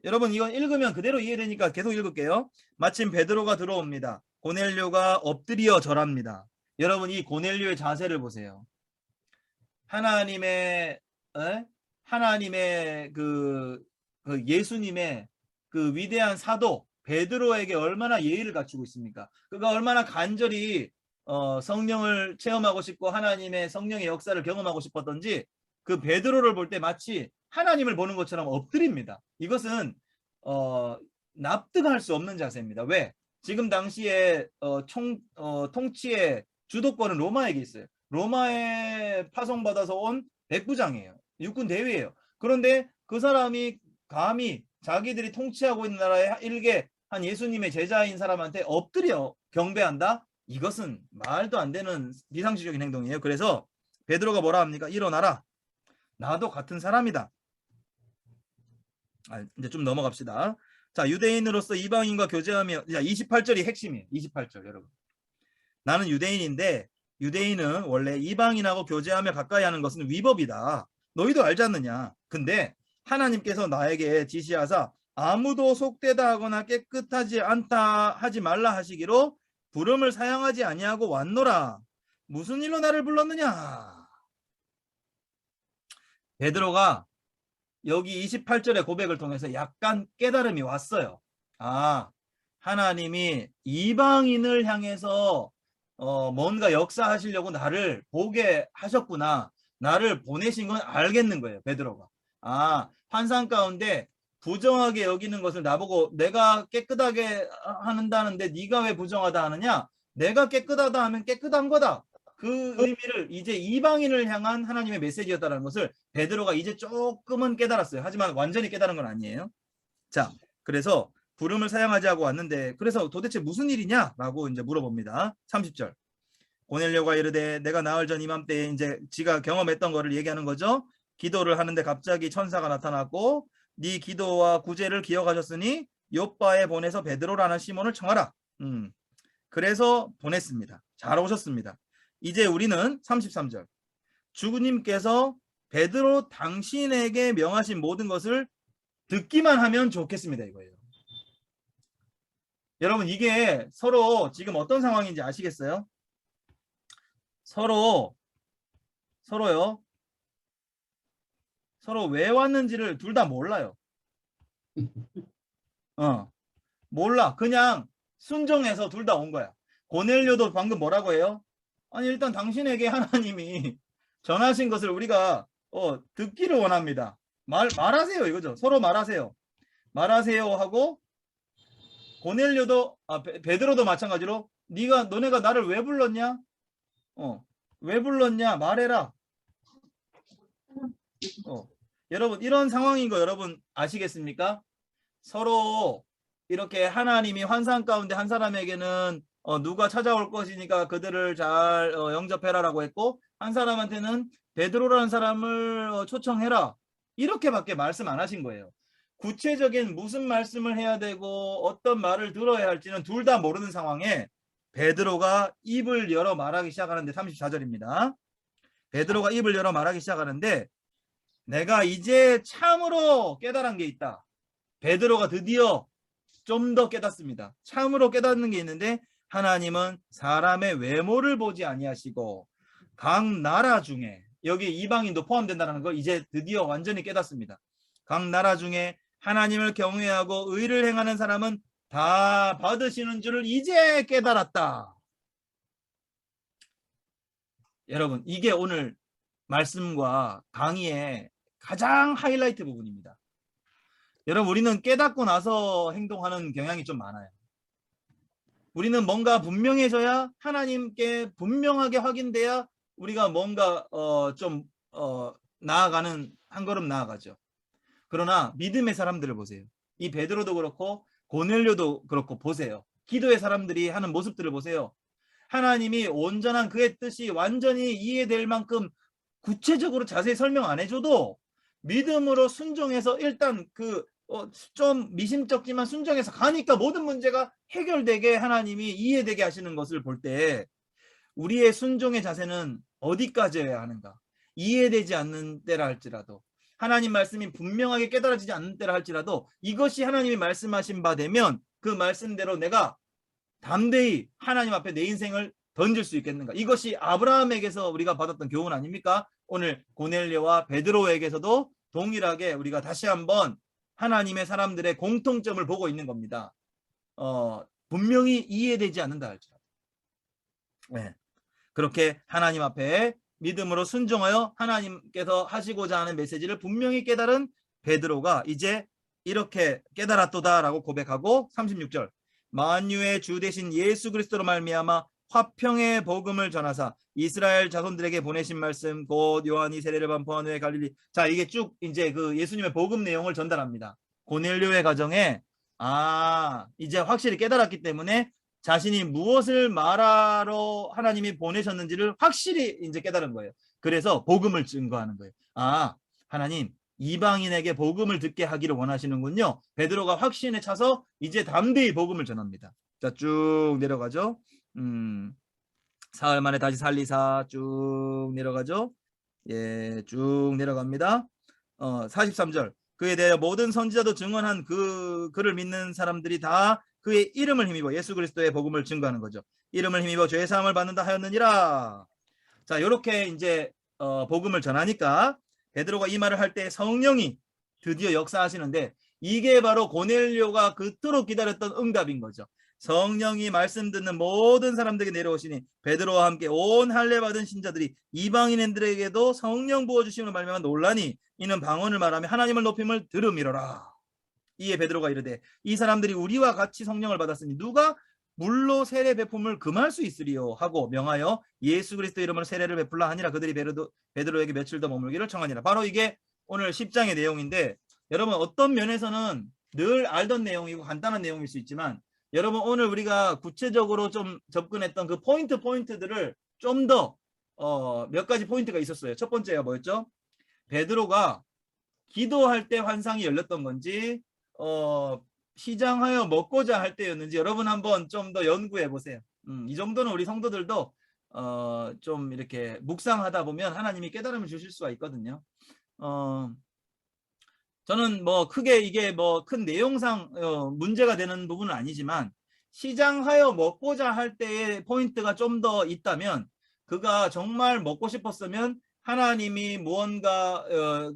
B: 여러분, 이건 읽으면 그대로 이해되니까 계속 읽을게요. 마침 베드로가 들어옵니다. 고넬료가 엎드려 절합니다. 여러분, 이 고넬료의 자세를 보세요. 하나님의 그 예수님의 그 위대한 사도 베드로에게 얼마나 예의를 갖추고 있습니까? 그가 얼마나 간절히 성령을 체험하고 싶고 하나님의 성령의 역사를 경험하고 싶었던지 그 베드로를 볼 때 마치 하나님을 보는 것처럼 엎드립니다. 이것은 납득할 수 없는 자세입니다. 왜? 지금 당시에 통치의 주도권은 로마에게 있어요. 로마에 파송받아서 온 백부장이에요. 육군 대위예요. 그런데 그 사람이 감히 자기들이 통치하고 있는 나라의 일개 한 예수님의 제자인 사람한테 엎드려 경배한다? 이것은 말도 안 되는 비상식적인 행동이에요. 그래서 베드로가 뭐라 합니까? 일어나라. 나도 같은 사람이다. 이제 좀 넘어갑시다. 자, 유대인으로서 이방인과 교제하며, 28절이 핵심이에요. 28절 여러분. 나는 유대인인데 유대인은 원래 이방인하고 교제하며 가까이 하는 것은 위법이다. 너희도 알지 않느냐? 근데 하나님께서 나에게 지시하사 아무도 속되다 하거나 깨끗하지 않다 하지 말라 하시기로 부름을 사양하지 아니하고 왔노라. 무슨 일로 나를 불렀느냐? 베드로가 여기 28절의 고백을 통해서 약간 깨달음이 왔어요. 하나님이 이방인을 향해서 뭔가 역사하시려고 나를 보게 하셨구나. 나를 보내신 건 알겠는 거예요. 베드로가. 환상 가운데 부정하게 여기는 것을 나보고 내가 깨끗하게 한다는데 네가 왜 부정하다 하느냐? 내가 깨끗하다 하면 깨끗한 거다. 그 의미를 이제 이방인을 향한 하나님의 메시지였다는 것을 베드로가 이제 조금은 깨달았어요. 하지만 완전히 깨달은 건 아니에요. 자, 그래서 부름을 사양하지 하고 왔는데 그래서 도대체 무슨 일이냐? 라고 이제 물어봅니다. 30절. 고넬료가 이르되 내가 나흘 전 이맘때에 이제 지가 경험했던 거를 얘기하는 거죠. 기도를 하는데 갑자기 천사가 나타났고 네 기도와 구제를 기억하셨으니 요바에 보내서 베드로라는 시몬을 청하라. 그래서 보냈습니다. 잘 오셨습니다. 이제 우리는 33절. 주님께서 베드로 당신에게 명하신 모든 것을 듣기만 하면 좋겠습니다. 이거예요. 여러분 이게 서로 지금 어떤 상황인지 아시겠어요? 서로요. 서로 왜 왔는지를 둘 다 몰라요. 몰라. 그냥 순종해서 둘 다 온 거야. 고넬료도 방금 뭐라고 해요? 아니 일단 당신에게 하나님이 전하신 것을 우리가 듣기를 원합니다. 말하세요 이거죠. 서로 말하세요. 말하세요 하고 고넬료도 베드로도 마찬가지로 너네가 나를 왜 불렀냐? 왜 불렀냐? 말해라. 여러분 이런 상황인 거 여러분 아시겠습니까? 서로 이렇게 하나님이 환상 가운데 한 사람에게는 누가 찾아올 것이니까 그들을 잘 영접해라라고 했고 한 사람한테는 베드로라는 사람을 초청해라 이렇게밖에 말씀 안 하신 거예요. 구체적인 무슨 말씀을 해야 되고 어떤 말을 들어야 할지는 둘 다 모르는 상황에 베드로가 입을 열어 말하기 시작하는데 34절입니다. 베드로가 입을 열어 말하기 시작하는데 내가 이제 참으로 깨달은 게 있다. 베드로가 드디어 좀 더 깨닫습니다. 참으로 깨닫는 게 있는데 하나님은 사람의 외모를 보지 아니하시고 각 나라 중에 여기 이방인도 포함된다는 걸 이제 드디어 완전히 깨닫습니다. 각 나라 중에 하나님을 경외하고 의를 행하는 사람은 다 받으시는 줄을 이제 깨달았다. 여러분 이게 오늘 말씀과 강의의 가장 하이라이트 부분입니다. 여러분 우리는 깨닫고 나서 행동하는 경향이 좀 많아요. 우리는 뭔가 분명해져야 하나님께 분명하게 확인돼야 우리가 뭔가 나아가는 한 걸음 나아가죠. 그러나 믿음의 사람들을 보세요. 이 베드로도 그렇고 고넬료도 그렇고 보세요. 기도의 사람들이 하는 모습들을 보세요. 하나님이 온전한 그의 뜻이 완전히 이해될 만큼 구체적으로 자세히 설명 안 해줘도 믿음으로 순종해서 일단 좀 미심쩍지만 순종해서 가니까 모든 문제가 해결되게 하나님이 이해되게 하시는 것을 볼 때 우리의 순종의 자세는 어디까지여야 하는가? 이해되지 않는 때라 할지라도 하나님 말씀이 분명하게 깨달아지지 않는 때라 할지라도 이것이 하나님이 말씀하신 바 되면 그 말씀대로 내가 담대히 하나님 앞에 내 인생을 던질 수 있겠는가? 이것이 아브라함에게서 우리가 받았던 교훈 아닙니까? 오늘 고넬료와 베드로에게서도 동일하게 우리가 다시 한번 하나님의 사람들의 공통점을 보고 있는 겁니다. 분명히 이해되지 않는다 할지라도. 네. 그렇게 하나님 앞에 믿음으로 순종하여 하나님께서 하시고자 하는 메시지를 분명히 깨달은 베드로가 이제 이렇게 깨달았도다라고 고백하고 36절 만유의 주 되신 예수 그리스도로 말미암아 화평의 복음을 전하사 이스라엘 자손들에게 보내신 말씀 곧 요한이 세례를 반포한 후에 갈릴리. 자, 이게 쭉 이제 그 예수님의 복음 내용을 전달합니다. 고넬료의 가정에 이제 확실히 깨달았기 때문에 자신이 무엇을 말하러 하나님이 보내셨는지를 확실히 이제 깨달은 거예요. 그래서 복음을 증거하는 거예요. 하나님 이방인에게 복음을 듣게 하기를 원하시는군요. 베드로가 확신에 차서 이제 담대히 복음을 전합니다. 자, 쭉 내려가죠. 사흘 만에 다시 살리사 쭉 내려가죠. 예, 쭉 내려갑니다. 43절 그에 대해 모든 선지자도 증언한 그를 믿는 사람들이 다 그의 이름을 힘입어 예수 그리스도의 복음을 증거하는 거죠. 이름을 힘입어 죄 사함을 받는다 하였느니라. 자, 이렇게 이제 복음을 전하니까 베드로가 이 말을 할 때 성령이 드디어 역사하시는데 이게 바로 고넬료가 그토록 기다렸던 응답인 거죠. 성령이 말씀 듣는 모든 사람들에게 내려오시니 베드로와 함께 온 할례 받은 신자들이 이방인들에게도 성령 부어 주심을 말미암아 놀라니 이는 방언을 말하며 하나님을 높임을 들음이로라. 이에 베드로가 이르되 이 사람들이 우리와 같이 성령을 받았으니 누가 물로 세례 베품을 금할 수 있으리요 하고 명하여 예수 그리스도 이름으로 세례를 베풀라 하니라. 그들이 베드로에게 며칠 더 머물기를 청하니라. 바로 이게 오늘 10장의 내용인데 여러분 어떤 면에서는 늘 알던 내용이고 간단한 내용일 수 있지만 여러분 오늘 우리가 구체적으로 좀 접근했던 그 포인트들을 좀 더 몇 가지 포인트가 있었어요. 첫 번째가 뭐였죠? 베드로가 기도할 때 환상이 열렸던 건지 시장하여 먹고자 할 때였는지 여러분 한번 좀 더 연구해 보세요. 이 정도는 우리 성도들도 좀 이렇게 묵상하다 보면 하나님이 깨달음을 주실 수가 있거든요. 저는 뭐 크게 이게 뭐 큰 내용상 문제가 되는 부분은 아니지만 시장하여 먹고자 할 때의 포인트가 좀 더 있다면 그가 정말 먹고 싶었으면 하나님이 무언가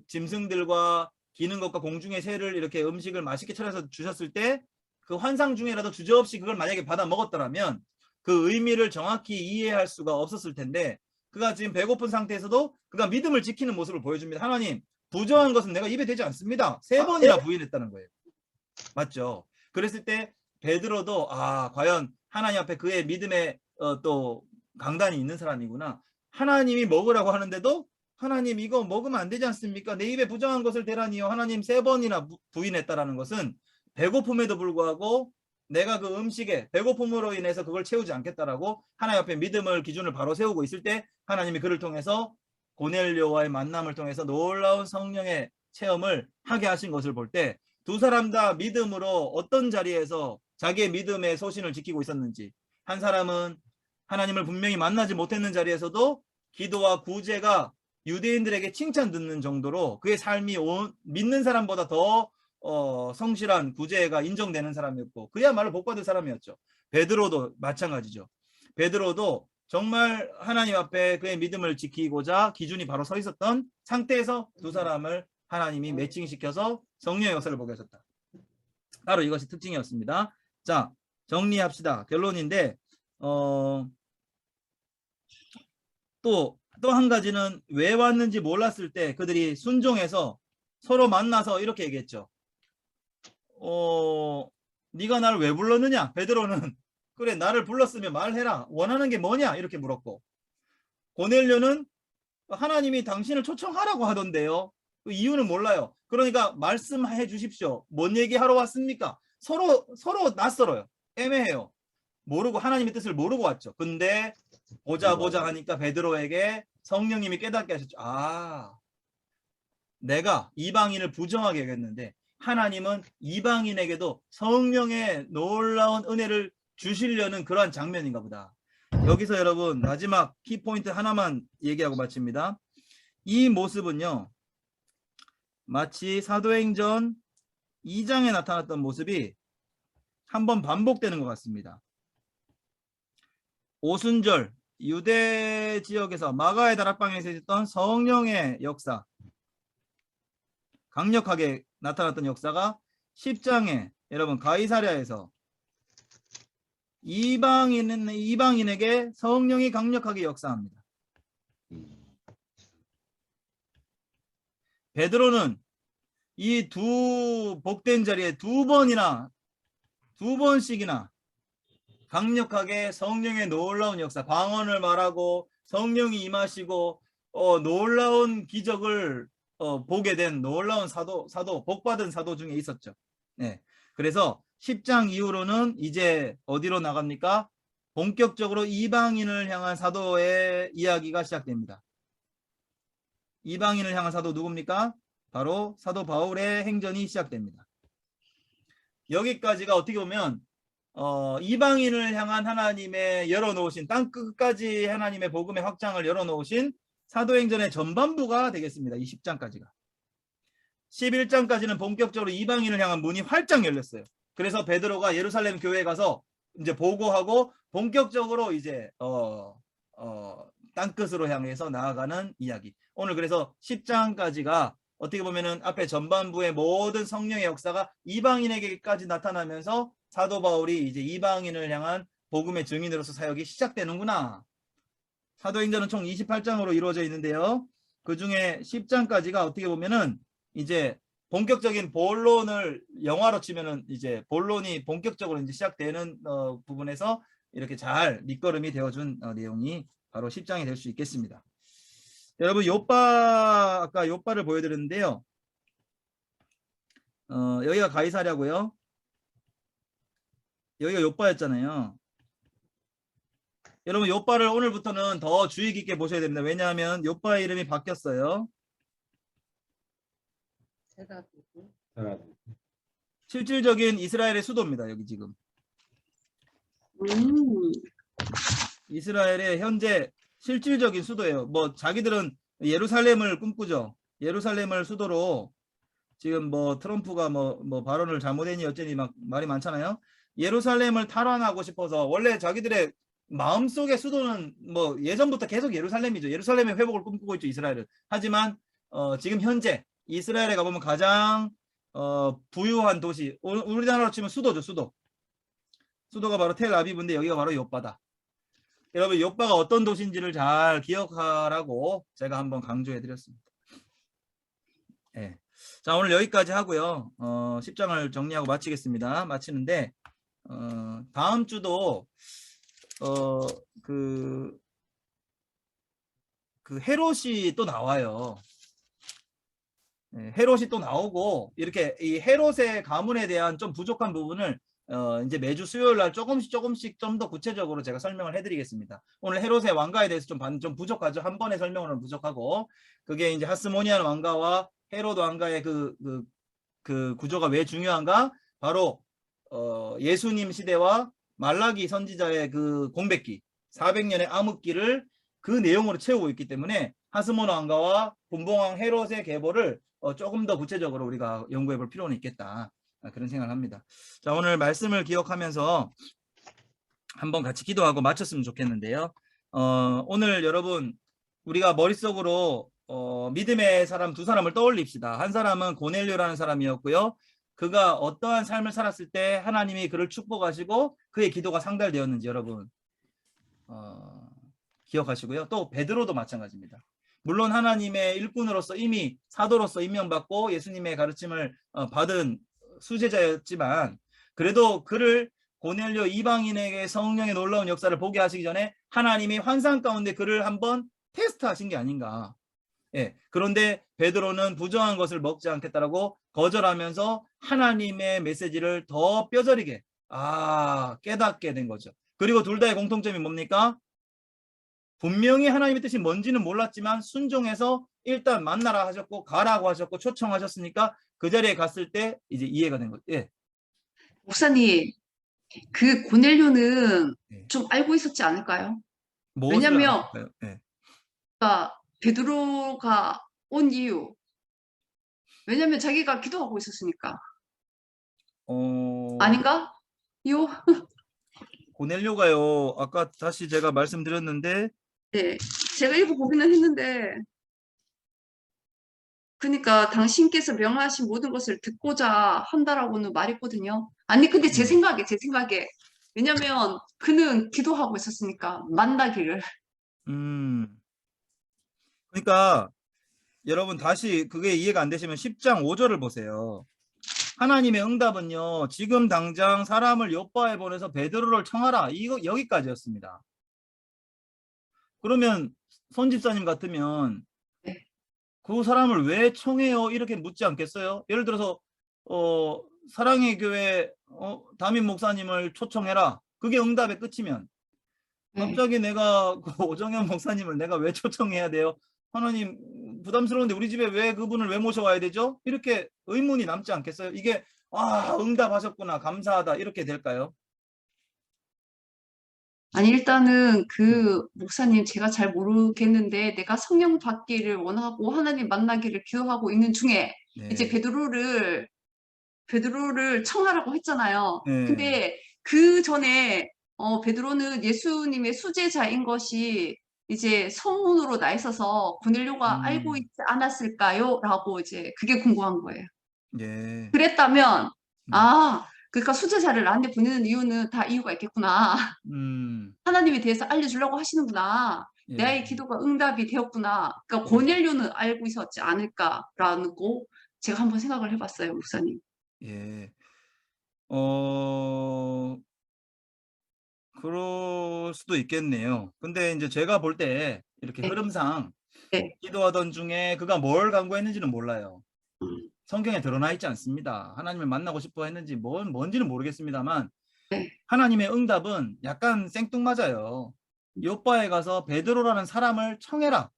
B: 짐승들과 기는 것과 공중의 새를 이렇게 음식을 맛있게 차려서 주셨을 때 그 환상 중에라도 주저없이 그걸 만약에 받아 먹었더라면 그 의미를 정확히 이해할 수가 없었을 텐데 그가 지금 배고픈 상태에서도 그가 믿음을 지키는 모습을 보여줍니다. 하나님 부정한 것은 내가 입에 대지 않습니다. 3번이나 부인했다는 거예요. 맞죠? 그랬을 때 베드로도 과연 하나님 앞에 그의 믿음의 또 강단이 있는 사람이구나. 하나님이 먹으라고 하는데도 하나님 이거 먹으면 안 되지 않습니까? 내 입에 부정한 것을 대라니요. 하나님 3번이나 부인했다라는 것은 배고픔에도 불구하고 내가 그 음식에 배고픔으로 인해서 그걸 채우지 않겠다라고 하나님 앞에 믿음을 기준을 바로 세우고 있을 때 하나님이 그를 통해서 고넬료와의 만남을 통해서 놀라운 성령의 체험을 하게 하신 것을 볼 때 두 사람 다 믿음으로 어떤 자리에서 자기의 믿음의 소신을 지키고 있었는지 한 사람은 하나님을 분명히 만나지 못했는 자리에서도 기도와 구제가 유대인들에게 칭찬 듣는 정도로 그의 삶이 믿는 사람보다 더 성실한 구제가 인정되는 사람이었고 그야말로 복받을 사람이었죠. 베드로도 마찬가지죠. 베드로도 정말 하나님 앞에 그의 믿음을 지키고자 기준이 바로 서 있었던 상태에서 두 사람을 하나님이 매칭시켜서 성령의 역사를 보게 하셨다. 바로 이것이 특징이었습니다. 자, 정리합시다. 결론인데 또 한 가지는 왜 왔는지 몰랐을 때 그들이 순종해서 서로 만나서 이렇게 얘기했죠. 네가 나를 왜 불렀느냐? 베드로는 그래 나를 불렀으면 말해라. 원하는 게 뭐냐? 이렇게 물었고 고넬료는 하나님이 당신을 초청하라고 하던데요. 그 이유는 몰라요. 그러니까 말씀해 주십시오. 뭔 얘기하러 왔습니까? 서로 낯설어요. 애매해요. 모르고 하나님의 뜻을 모르고 왔죠. 근데 보자 하니까 베드로에게 성령님이 깨닫게 하셨죠. 내가 이방인을 부정하게 여겼는데 하나님은 이방인에게도 성령의 놀라운 은혜를 주시려는 그러한 장면인가 보다. 여기서 여러분 마지막 키포인트 하나만 얘기하고 마칩니다. 이 모습은요. 마치 사도행전 2장에 나타났던 모습이 한번 반복되는 것 같습니다. 오순절 유대 지역에서 마가의 다락방에서 있었던 성령의 역사 강력하게 나타났던 역사가 10장에 여러분 가이사랴에서 이방인에게 성령이 강력하게 역사합니다. 베드로는 이 두 복된 자리에 두 번씩이나 강력하게 성령의 놀라운 역사, 방언을 말하고 성령이 임하시고 놀라운 기적을 보게 된 놀라운 사도, 복받은 사도 중에 있었죠. 네. 그래서 10장 이후로는 이제 어디로 나갑니까? 본격적으로 이방인을 향한 사도의 이야기가 시작됩니다. 이방인을 향한 사도 누굽니까? 바로 사도 바울의 행전이 시작됩니다. 여기까지가 어떻게 보면 이방인을 향한 하나님의 열어놓으신 땅 끝까지 하나님의 복음의 확장을 열어놓으신 사도행전의 전반부가 되겠습니다. 이 10장까지가. 11장까지는 본격적으로 이방인을 향한 문이 활짝 열렸어요. 그래서 베드로가 예루살렘 교회에 가서 이제 보고하고 본격적으로 이제 땅끝으로 향해서 나아가는 이야기. 오늘 그래서 10장까지가 어떻게 보면은 앞에 전반부의 모든 성령의 역사가 이방인에게까지 나타나면서 사도 바울이 이제 이방인을 향한 복음의 증인으로서 사역이 시작되는구나. 사도행전은 총 28장으로 이루어져 있는데요. 그 중에 10장까지가 어떻게 보면은 이제 본격적인 본론을 영화로 치면은 이제 본론이 본격적으로 이제 시작되는 부분에서 이렇게 잘 밑거름이 되어준 내용이 바로 10장이 될 수 있겠습니다. 여러분 아까 요바를 보여드렸는데요. 여기가 가이사랴고요. 여기가 요바였잖아요. 여러분 요바를 오늘부터는 더 주의 깊게 보셔야 됩니다. 왜냐하면 요바의 이름이 바뀌었어요. 실질적인 이스라엘의 수도입니다. 여기 지금 이스라엘의 현재 실질적인 수도예요. 뭐 자기들은 예루살렘을 꿈꾸죠. 예루살렘을 수도로 지금 뭐 트럼프가 뭐 발언을 잘못했니 어쩌니 막 말이 많잖아요. 예루살렘을 탈환하고 싶어서 원래 자기들의 마음속의 수도는 뭐 예전부터 계속 예루살렘이죠. 예루살렘의 회복을 꿈꾸고 있죠. 이스라엘은. 하지만 지금 현재 이스라엘에 가보면 가장 부유한 도시, 우리나라로 치면 수도죠. 수도가 바로 텔아비브인데 여기가 바로 요바다. 여러분 요바가 어떤 도시인지를 잘 기억하라고 제가 한번 강조해 드렸습니다. 네. 자 오늘 여기까지 하고요. 10장을 정리하고 마치겠습니다. 마치는데 다음 주도 그 헤롯이 또 나와요. 네, 헤롯이 또 나오고 이렇게 이 헤롯의 가문에 대한 좀 부족한 부분을 이제 매주 수요일 날 조금씩 좀 더 구체적으로 제가 설명을 해드리겠습니다. 오늘 헤롯의 왕가에 대해서 좀 부족하죠. 한 번의 설명으로는 부족하고 그게 이제 하스모니안 왕가와 헤롯 왕가의 그 구조가 왜 중요한가? 바로 예수님 시대와 말라기 선지자의 그 공백기 400년의 암흑기를 그 내용으로 채우고 있기 때문에 하스모니 왕가와 분봉왕 헤롯의 계보를 조금 더 구체적으로 우리가 연구해 볼 필요는 있겠다. 그런 생각을 합니다. 자 오늘 말씀을 기억하면서 한번 같이 기도하고 마쳤으면 좋겠는데요. 오늘 여러분 우리가 머릿속으로 믿음의 사람 두 사람을 떠올립시다. 한 사람은 고넬료라는 사람이었고요. 그가 어떠한 삶을 살았을 때 하나님이 그를 축복하시고 그의 기도가 상달되었는지 여러분 기억하시고요. 또 베드로도 마찬가지입니다. 물론 하나님의 일꾼으로서 이미 사도로서 임명받고 예수님의 가르침을 받은 수제자였지만 그래도 그를 고넬료 이방인에게 성령의 놀라운 역사를 보게 하시기 전에 하나님이 환상 가운데 그를 한번 테스트하신 게 아닌가. 예, 그런데 베드로는 부정한 것을 먹지 않겠다라고 거절하면서 하나님의 메시지를 더 뼈저리게 깨닫게 된 거죠. 그리고 둘 다의 공통점이 뭡니까? 분명히 하나님의 뜻이 뭔지는 몰랐지만 순종해서 일단 만나라 하셨고 가라고 하셨고 초청하셨으니까 그 자리에 갔을 때 이제 이해가 된 거죠. 예.
E: 목사님, 그 고넬료는
B: 네.
E: 좀 알고 있었지 않을까요?
B: 무엇을
E: 왜냐면
B: 알았을까요? 예.
E: 베드로가 온 이유. 왜냐면 자기가 기도하고 있었으니까. 아닌가? 요?
B: 고넬료가요. 아까 다시 제가 말씀드렸는데
E: 네, 제가 읽어보기는 했는데 그러니까 당신께서 명하신 모든 것을 듣고자 한다라고는 말했거든요. 아니 근데 제 생각에 왜냐면 그는 기도하고 있었으니까 만나기를.
B: 그러니까 여러분 다시 그게 이해가 안 되시면 10장 5절을 보세요. 하나님의 응답은요. 지금 당장 사람을 요바에 보내서 베드로를 청하라. 이거 여기까지였습니다. 그러면 손 집사님 같으면
E: 네.
B: 그 사람을 왜 청해요? 이렇게 묻지 않겠어요? 예를 들어서 사랑의 교회 담임 목사님을 초청해라. 그게 응답의 끝이면
E: 네.
B: 갑자기 내가 그 오정현 목사님을 내가 왜 초청해야 돼요? 하나님 부담스러운데 우리 집에 왜 그분을 왜 모셔와야 되죠? 이렇게 의문이 남지 않겠어요? 이게 응답하셨구나 감사하다 이렇게 될까요?
E: 아니 일단은 그 목사님 제가 잘 모르겠는데 내가 성령 받기를 원하고 하나님 만나기를 기도하고 있는 중에
B: 네.
E: 이제 베드로를 청하라고 했잖아요.
B: 네.
E: 근데 그 전에 베드로는 예수님의 수제자인 것이 이제 소문으로 나 있어서 고넬료가 알고 있지 않았을까요? 라고 이제 그게 궁금한 거예요.
B: 예.
E: 그랬다면 그러니까 수제자를 나한테 보내는 이유는 다 이유가 있겠구나. 하나님에 대해서 알려주려고 하시는구나.
B: 예.
E: 나의 기도가 응답이 되었구나. 그러니까
B: 예.
E: 고넬료는 알고 있었지 않을까라는 거 제가 한번 생각을 해봤어요, 목사님.
B: 예. 그럴 수도 있겠네요. 근데 이제 제가 볼 때 이렇게
E: 네.
B: 흐름상
E: 네.
B: 기도하던 중에 그가 뭘 간구했는지는 몰라요. 성경에 드러나 있지 않습니다. 하나님을 만나고 싶어 했는지 뭔지는 모르겠습니다만
E: 네.
B: 하나님의 응답은 약간 생뚱맞아요. 요바에 가서 베드로라는 사람을 청해라.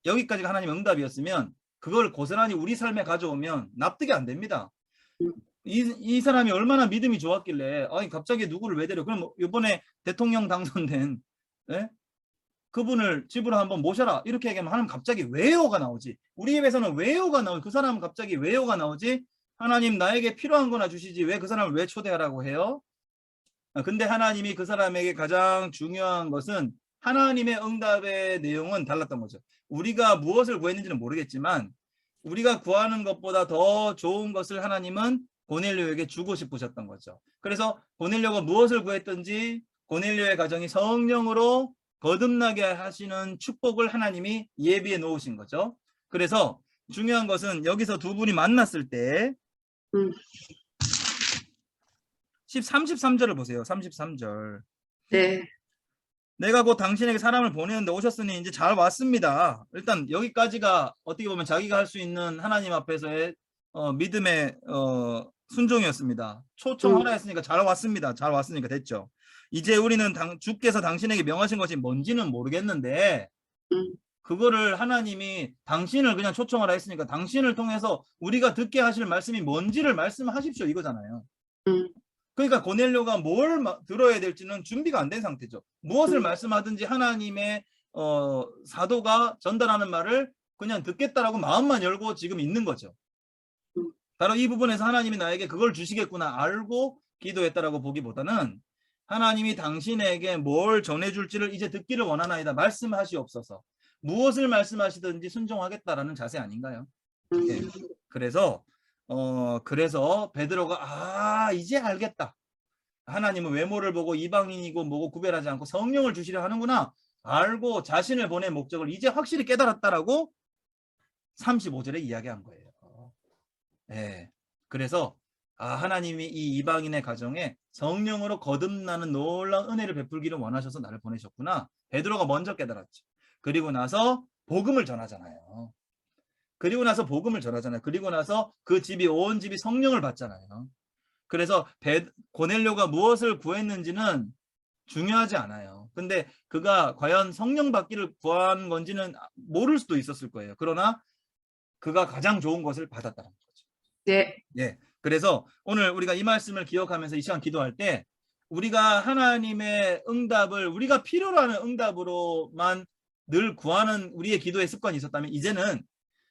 B: 여기까지가 하나님의 응답이었으면 그걸 고스란히 우리 삶에 가져오면 납득이 안 됩니다. 이 사람이 얼마나 믿음이 좋았길래 갑자기 누구를 왜 데려? 그럼 이번에 대통령 당선된 그분을 집으로 한번 모셔라 이렇게 얘기하면 하나님 갑자기 왜요가 나오지. 우리 입에서는 왜요가 나오지. 그 사람은 갑자기 왜요가 나오지. 하나님 나에게 필요한 거나 주시지 왜 그 사람을 왜 초대하라고 해요? 근데 하나님이 그 사람에게 가장 중요한 것은 하나님의 응답의 내용은 달랐던 거죠. 우리가 무엇을 구했는지는 모르겠지만 우리가 구하는 것보다 더 좋은 것을 하나님은 고넬료에게 주고 싶으셨던 거죠. 그래서 고넬료가 무엇을 구했든지 고넬료의 가정이 성령으로 거듭나게 하시는 축복을 하나님이 예비해 놓으신 거죠. 그래서 중요한 것은 여기서 두 분이 만났을 때 33절을 보세요. 33절.
E: 네.
B: 내가 곧 당신에게 사람을 보내는데 오셨으니 이제 잘 왔습니다. 일단 여기까지가 어떻게 보면 자기가 할 수 있는 하나님 앞에서의 믿음의 순종이었습니다. 초청하라 했으니까 잘 왔습니다. 잘 왔으니까 됐죠. 이제 우리는 주께서 당신에게 명하신 것이 뭔지는 모르겠는데 그거를 하나님이 당신을 그냥 초청하라 했으니까 당신을 통해서 우리가 듣게 하실 말씀이 뭔지를 말씀하십시오 이거잖아요. 그러니까 고넬료가 뭘 들어야 될지는 준비가 안 된 상태죠. 무엇을 말씀하든지 하나님의 사도가 전달하는 말을 그냥 듣겠다라고 마음만 열고 지금 있는 거죠. 바로 이 부분에서 하나님이 나에게 그걸 주시겠구나 알고 기도했다라고 보기보다는 하나님이 당신에게 뭘 전해줄지를 이제 듣기를 원하나이다. 말씀하시옵소서. 무엇을 말씀하시든지 순종하겠다라는 자세 아닌가요? 네. 그래서 베드로가 이제 알겠다. 하나님은 외모를 보고 이방인이고 뭐고 구별하지 않고 성령을 주시려 하는구나. 알고 자신을 보낸 목적을 이제 확실히 깨달았다라고 35절에 이야기한 거예요. 네. 그래서 하나님이 이 이방인의 가정에 성령으로 거듭나는 놀라운 은혜를 베풀기를 원하셔서 나를 보내셨구나. 베드로가 먼저 깨달았죠. 그리고 나서 복음을 전하잖아요. 그리고 나서 그 집이 온 집이 성령을 받잖아요. 그래서 고넬료가 무엇을 구했는지는 중요하지 않아요. 근데 그가 과연 성령 받기를 구한 건지는 모를 수도 있었을 거예요. 그러나 그가 가장 좋은 것을 받았다는 거죠.
E: 네.
B: 예. 그래서 오늘 우리가 이 말씀을 기억하면서 이 시간 기도할 때 우리가 하나님의 응답을 우리가 필요로 하는 응답으로만 늘 구하는 우리의 기도의 습관이 있었다면 이제는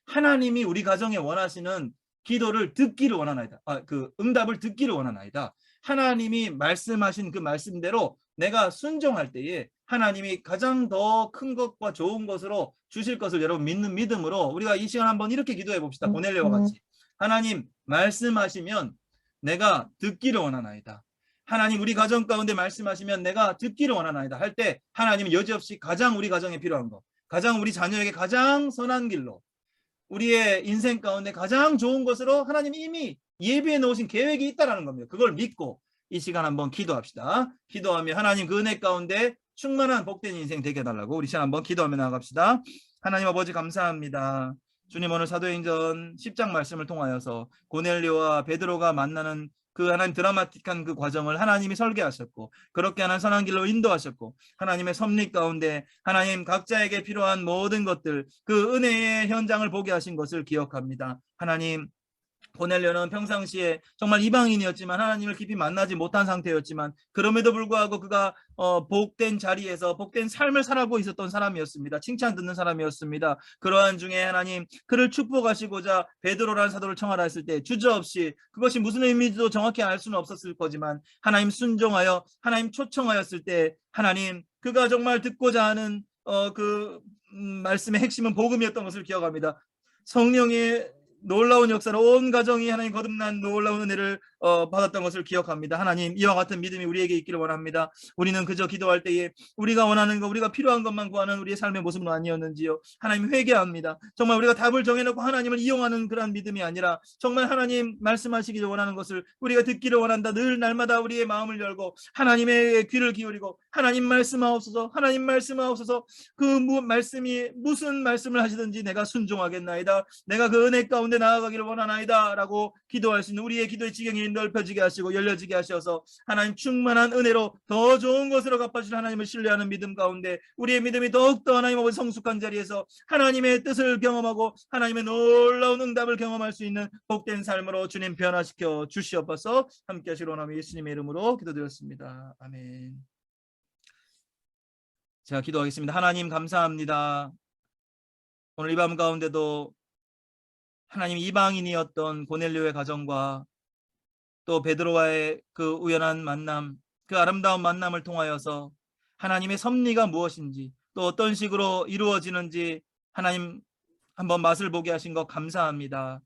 B: 하나님이 우리 가정에 원하시는 기도를 듣기를 원하나이다. 그 응답을 듣기를 원하나이다. 하나님이 말씀하신 그 말씀대로 내가 순종할 때에 하나님이 가장 더 큰 것과 좋은 것으로 주실 것을 여러분 믿는 믿음으로 우리가 이 시간 한번 이렇게 기도해 봅시다. 고넬료와 같이. 하나님 말씀하시면 내가 듣기를 원하나이다. 하나님 우리 가정 가운데 말씀하시면 내가 듣기를 원하나이다 할 때 하나님은 여지없이 가장 우리 가정에 필요한 거, 가장 우리 자녀에게 가장 선한 길로, 우리의 인생 가운데 가장 좋은 것으로 하나님이 이미 예비해 놓으신 계획이 있다라는 겁니다. 그걸 믿고 이 시간 한번 기도합시다. 기도하며 하나님 그 은혜 가운데 충만한 복된 인생 되게 해달라고 우리 시간 한번 기도하며 나갑시다. 하나님 아버지 감사합니다. 주님 오늘 사도행전 10장 말씀을 통하여서 고넬료와 베드로가 만나는 그 하나님 드라마틱한 그 과정을 하나님이 설계하셨고 그렇게 하는 선한 길로 인도하셨고 하나님의 섭리 가운데 하나님 각자에게 필요한 모든 것들 그 은혜의 현장을 보게 하신 것을 기억합니다. 하나님 고넬료는 평상시에 정말 이방인이었지만 하나님을 깊이 만나지 못한 상태였지만 그럼에도 불구하고 그가 복된 자리에서 복된 삶을 살아가고 있었던 사람이었습니다. 칭찬 듣는 사람이었습니다. 그러한 중에 하나님 그를 축복하시고자 베드로라는 사도를 청하라 했을 때 주저없이 그것이 무슨 의미인지도 정확히 알 수는 없었을 거지만 하나님 순종하여 하나님 초청하였을 때 하나님 그가 정말 듣고자 하는 말씀의 핵심은 복음이었던 것을 기억합니다. 성령의 놀라운 역사로 온 가정이 하나님 거듭난 놀라운 은혜를 받았던 것을 기억합니다. 하나님 이와 같은 믿음이 우리에게 있기를 원합니다. 우리는 그저 기도할 때에 우리가 원하는 것 우리가 필요한 것만 구하는 우리의 삶의 모습은 아니었는지요. 하나님 회개합니다. 정말 우리가 답을 정해놓고 하나님을 이용하는 그런 믿음이 아니라 정말 하나님 말씀하시기를 원하는 것을 우리가 듣기를 원한다. 늘 날마다 우리의 마음을 열고 하나님의 귀를 기울이고 하나님 말씀하옵소서 하나님 말씀하옵소서 그 말씀이 무슨 말씀을 하시든지 내가 순종하겠나이다. 내가 그 은혜 가운데 나아가기를 원하나이다 라고 기도할 수 있는 우리의 기도의 지경이 넓혀지게 하시고 열려지게 하셔서 하나님 충만한 은혜로 더 좋은 것으로 갚아주실 하나님을 신뢰하는 믿음 가운데 우리의 믿음이 더욱더 하나님 아버지 성숙한 자리에서 하나님의 뜻을 경험하고 하나님의 놀라운 응답을 경험할 수 있는 복된 삶으로 주님 변화시켜 주시옵소서. 함께 하시길 원하며 예수님의 이름으로 기도드렸습니다. 아멘. 제가 기도하겠습니다. 하나님 감사합니다. 오늘 이 밤 가운데도 하나님 이방인이었던 고넬료의 가정과 또 베드로와의 그 우연한 만남, 그 아름다운 만남을 통하여서 하나님의 섭리가 무엇인지 또 어떤 식으로 이루어지는지 하나님 한번 맛을 보게 하신 것 감사합니다.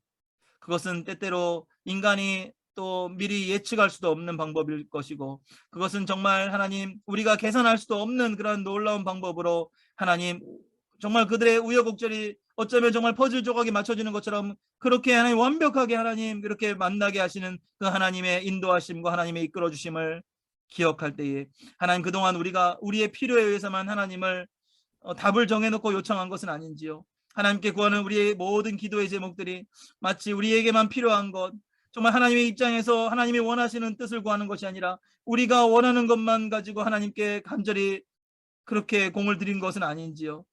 B: 그것은 때때로 인간이 또 미리 예측할 수도 없는 방법일 것이고 그것은 정말 하나님 우리가 계산할 수도 없는 그런 놀라운 방법으로 하나님 정말 그들의 우여곡절이 어쩌면 정말 퍼즐 조각이 맞춰지는 것처럼 그렇게 하나님 완벽하게 하나님 그렇게 만나게 하시는 그 하나님의 인도하심과 하나님의 이끌어주심을 기억할 때에 하나님 그동안 우리가 우리의 필요에 의해서만 하나님을 답을 정해놓고 요청한 것은 아닌지요. 하나님께 구하는 우리의 모든 기도의 제목들이 마치 우리에게만 필요한 것 정말 하나님의 입장에서 하나님이 원하시는 뜻을 구하는 것이 아니라 우리가 원하는 것만 가지고 하나님께 간절히 그렇게 공을 들인 것은 아닌지요.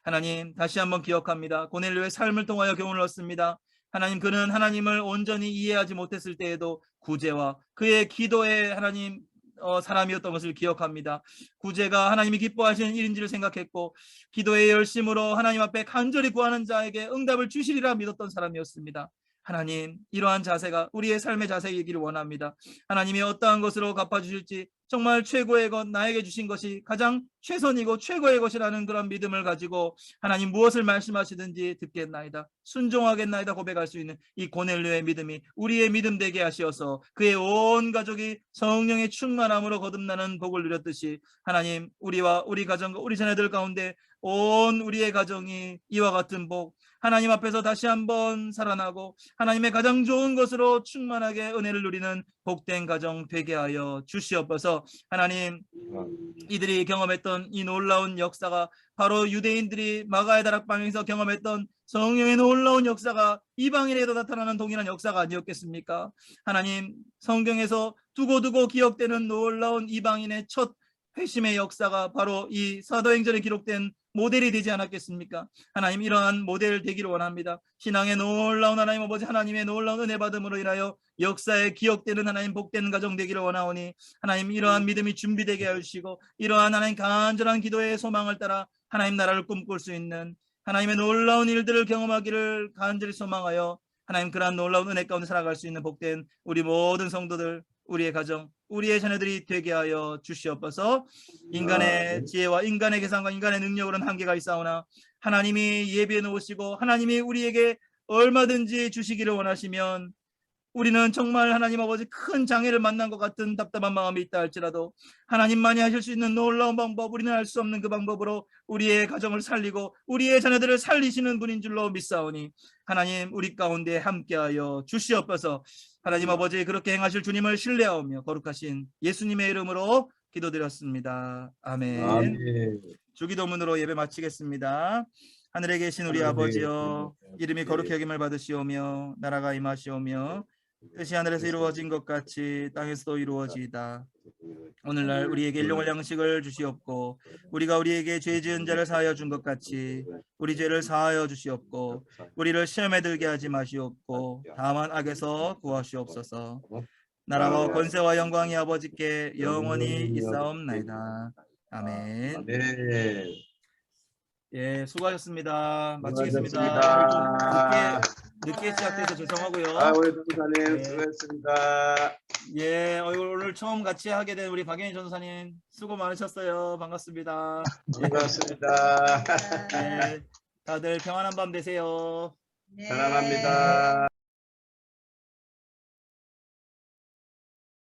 B: 하나님 다시 한번 기억합니다. 고넬료의 삶을 통하여 교훈을 얻습니다. 하나님 그는 하나님을 온전히 이해하지 못했을 때에도 구제와 그의 기도의 하나님 사람이었던 것을 기억합니다. 구제가 하나님이 기뻐하시는 일인지를 생각했고 기도의 열심으로 하나님 앞에 간절히 구하는 자에게 응답을 주시리라 믿었던 사람이었습니다. 하나님 이러한 자세가 우리의 삶의 자세이기를 원합니다. 하나님이 어떠한 것으로 갚아주실지 정말 최고의 것 나에게 주신 것이 가장 최선이고 최고의 것이라는 그런 믿음을 가지고 하나님 무엇을 말씀하시든지 듣겠나이다 순종하겠나이다 고백할 수 있는 이 고넬료의 믿음이 우리의 믿음 되게 하시어서 그의 온 가족이 성령의 충만함으로 거듭나는 복을 누렸듯이 하나님 우리와 우리 가정과 우리 자녀들 가운데 온 우리의 가정이 이와 같은 복 하나님 앞에서 다시 한번 살아나고 하나님의 가장 좋은 것으로 충만하게 은혜를 누리는 복된 가정 되게 하여 주시옵소서. 하나님 이들이 경험했던 이 놀라운 역사가 바로 유대인들이 마가의 다락방에서 경험했던 성령의 놀라운 역사가 이방인에도 나타나는 동일한 역사가 아니었겠습니까? 하나님 성경에서 두고두고 기억되는 놀라운 이방인의 첫 회심의 역사가 바로 이 사도행전에 기록된 모델이 되지 않았겠습니까? 하나님 이러한 모델 되기를 원합니다. 신앙의 놀라운 하나님 아버지 하나님의 놀라운 은혜 받음으로 인하여 역사에 기억되는 하나님 복된 가정 되기를 원하오니 하나님 이러한 믿음이 준비되게 해주시고 이러한 하나님 간절한 기도의 소망을 따라 하나님 나라를 꿈꿀 수 있는 하나님의 놀라운 일들을 경험하기를 간절히 소망하여 하나님 그러한 놀라운 은혜 가운데 살아갈 수 있는 복된 우리 모든 성도들 우리의 가정 우리의 자녀들이 되게 하여 주시옵소서. 인간의 지혜와 인간의 계산과 인간의 능력으로는 한계가 있사오나 하나님이 예비해 놓으시고 하나님이 우리에게 얼마든지 주시기를 원하시면 우리는 정말 하나님 아버지 큰 장애를 만난 것 같은 답답한 마음이 있다 할지라도 하나님만이 하실 수 있는 놀라운 방법, 우리는 알 수 없는 그 방법으로 우리의 가정을 살리고 우리의 자녀들을 살리시는 분인 줄로 믿사오니 하나님 우리 가운데 함께하여 주시옵소서. 하나님 아버지 그렇게 행하실 주님을 신뢰하오며 거룩하신 예수님의 이름으로 기도드렸습니다. 아멘.
A: 아멘.
B: 주기도문으로 예배 마치겠습니다. 하늘에 계신 우리 아버지여, 이름이 거룩히 여김을 받으시오며 나라가 임하시오며 뜻이 하늘에서 이루어진 것 같이 땅에서도 이루어지이다. 오늘날 우리에게 일용할 양식을 주시옵고 우리가 우리에게 죄 지은 자를 사하여 준 것 같이 우리 죄를 사하여 주시옵고 우리를 시험에 들게 하지 마시옵고 다만 악에서 구하시옵소서. 나라와 권세와 영광이 아버지께 영원히 있사옵나이다. 아멘.
A: 아멘.
B: 예, 수고하셨습니다. 마치겠습니다.
A: 수고하셨습니다.
B: 늦게 시작돼서 죄송하고요.
A: 아, 우리 전사님
B: 네.
A: 수고했습니다.
B: 예, 오늘 처음 같이 하게 된 우리 박연희 전사님 수고 많으셨어요. 반갑습니다.
A: 반갑습니다.
B: 예, 다들 평안한 밤 되세요.
D: 네.
A: 사랑합니다.